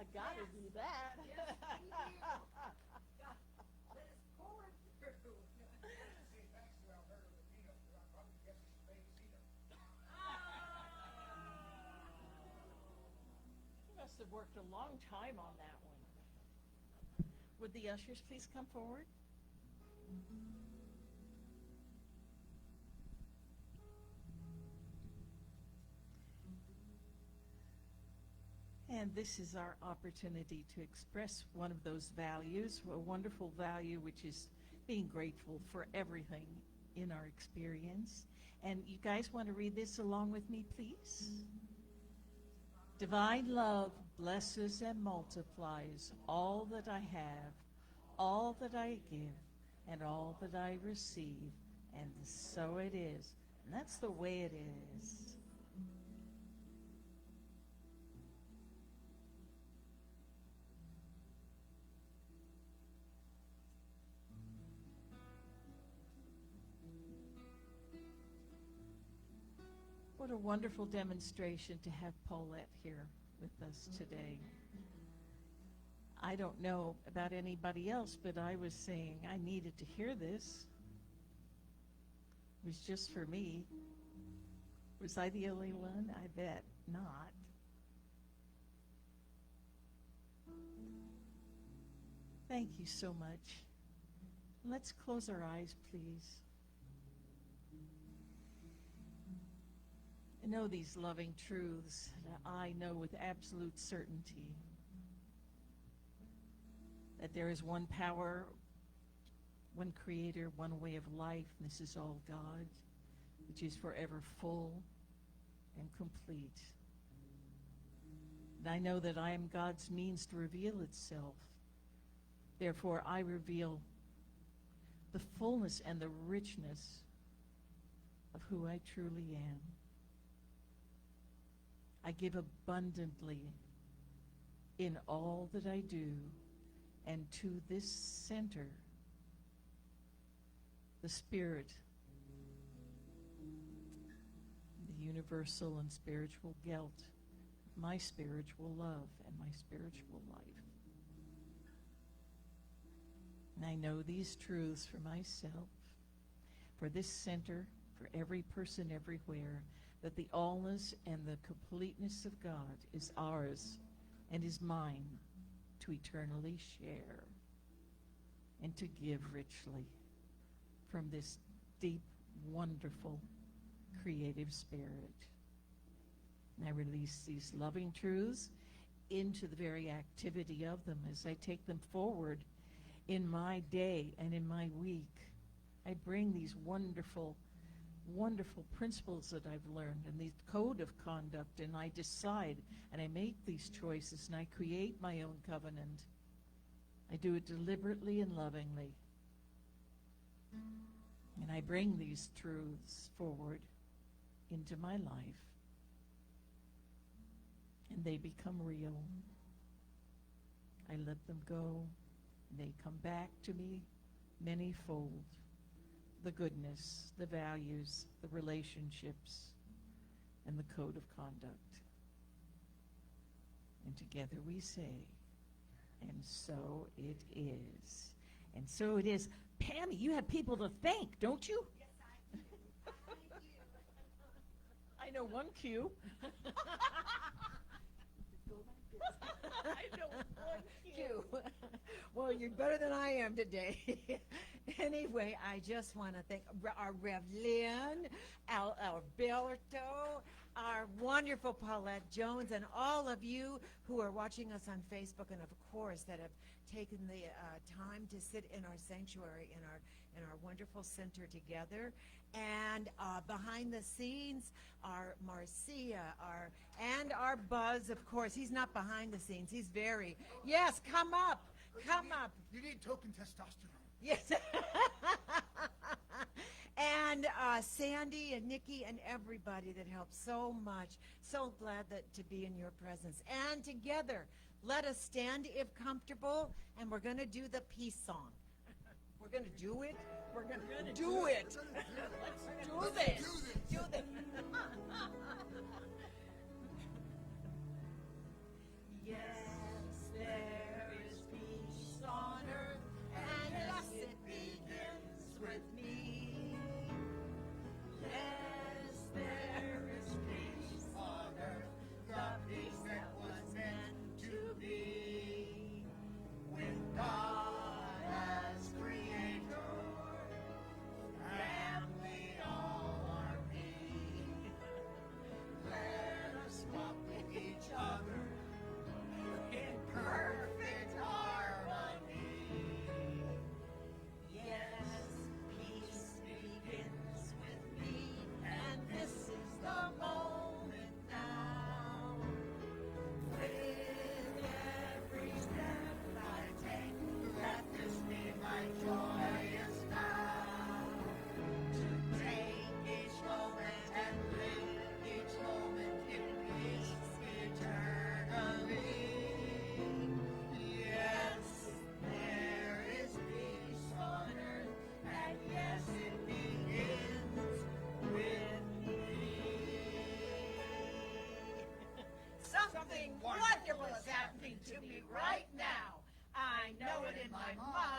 I gotta do that. Let us pour through. Say thanks to Alberto Latino, because I'm probably guessing his baby's either. You must have worked a long time on that one. Would the ushers please come forward? And this is our opportunity to express one of those values, a wonderful value, which is being grateful for everything in our experience. And you guys want to read this along with me, please? Divine love blesses and multiplies all that I have, all that I give, and all that I receive. And so it is. And that's the way it is. What a wonderful demonstration to have Paulette here with us today. I don't know about anybody else, but I was saying I needed to hear this. It was just for me. Was I the only one? I bet not. Thank you so much. Let's close our eyes, please. I know these loving truths that I know with absolute certainty that there is one power, one creator, one way of life, and this is all God, which is forever full and complete. And I know that I am God's means to reveal itself. Therefore, I reveal the fullness and the richness of who I truly am. I give abundantly in all that I do, and to this center, the Spirit, the universal and spiritual guilt, my spiritual love and my spiritual life. And I know these truths for myself, for this center, for every person everywhere, that the allness and the completeness of God is ours and is mine to eternally share and to give richly from this deep, wonderful, creative spirit. And I release these loving truths into the very activity of them as I take them forward in my day and in my week. I bring these wonderful principles that I've learned and the code of conduct, and I decide and I make these choices and I create my own covenant. I do it deliberately and lovingly. And I bring these truths forward into my life, and they become real. I let them go, and they come back to me manyfold. The goodness, the values, the relationships, and the code of conduct. And together we say, and so it is. And so it is. Pammy, you have people to thank, don't you? Yes, I do. I know one cue. I know one cue. Well, you're better than I am today. Anyway, I just want to thank our Rev Lynn, Alberto, our wonderful Paulette Jones, and all of you who are watching us on Facebook, and of course that have taken the time to sit in our sanctuary, in our wonderful center together. And behind the scenes, our Marcia, and our Buzz, of course. He's not behind the scenes. He's very, yes, come up. Come up. You need token testosterone. Yes. And Sandy and Nikki and everybody that helped so much. So glad to be in your presence. And together, let us stand if comfortable, and we're going to do the peace song. We're going to do it. We're going to do it. Let's do this. Do this. Yes. in my mind.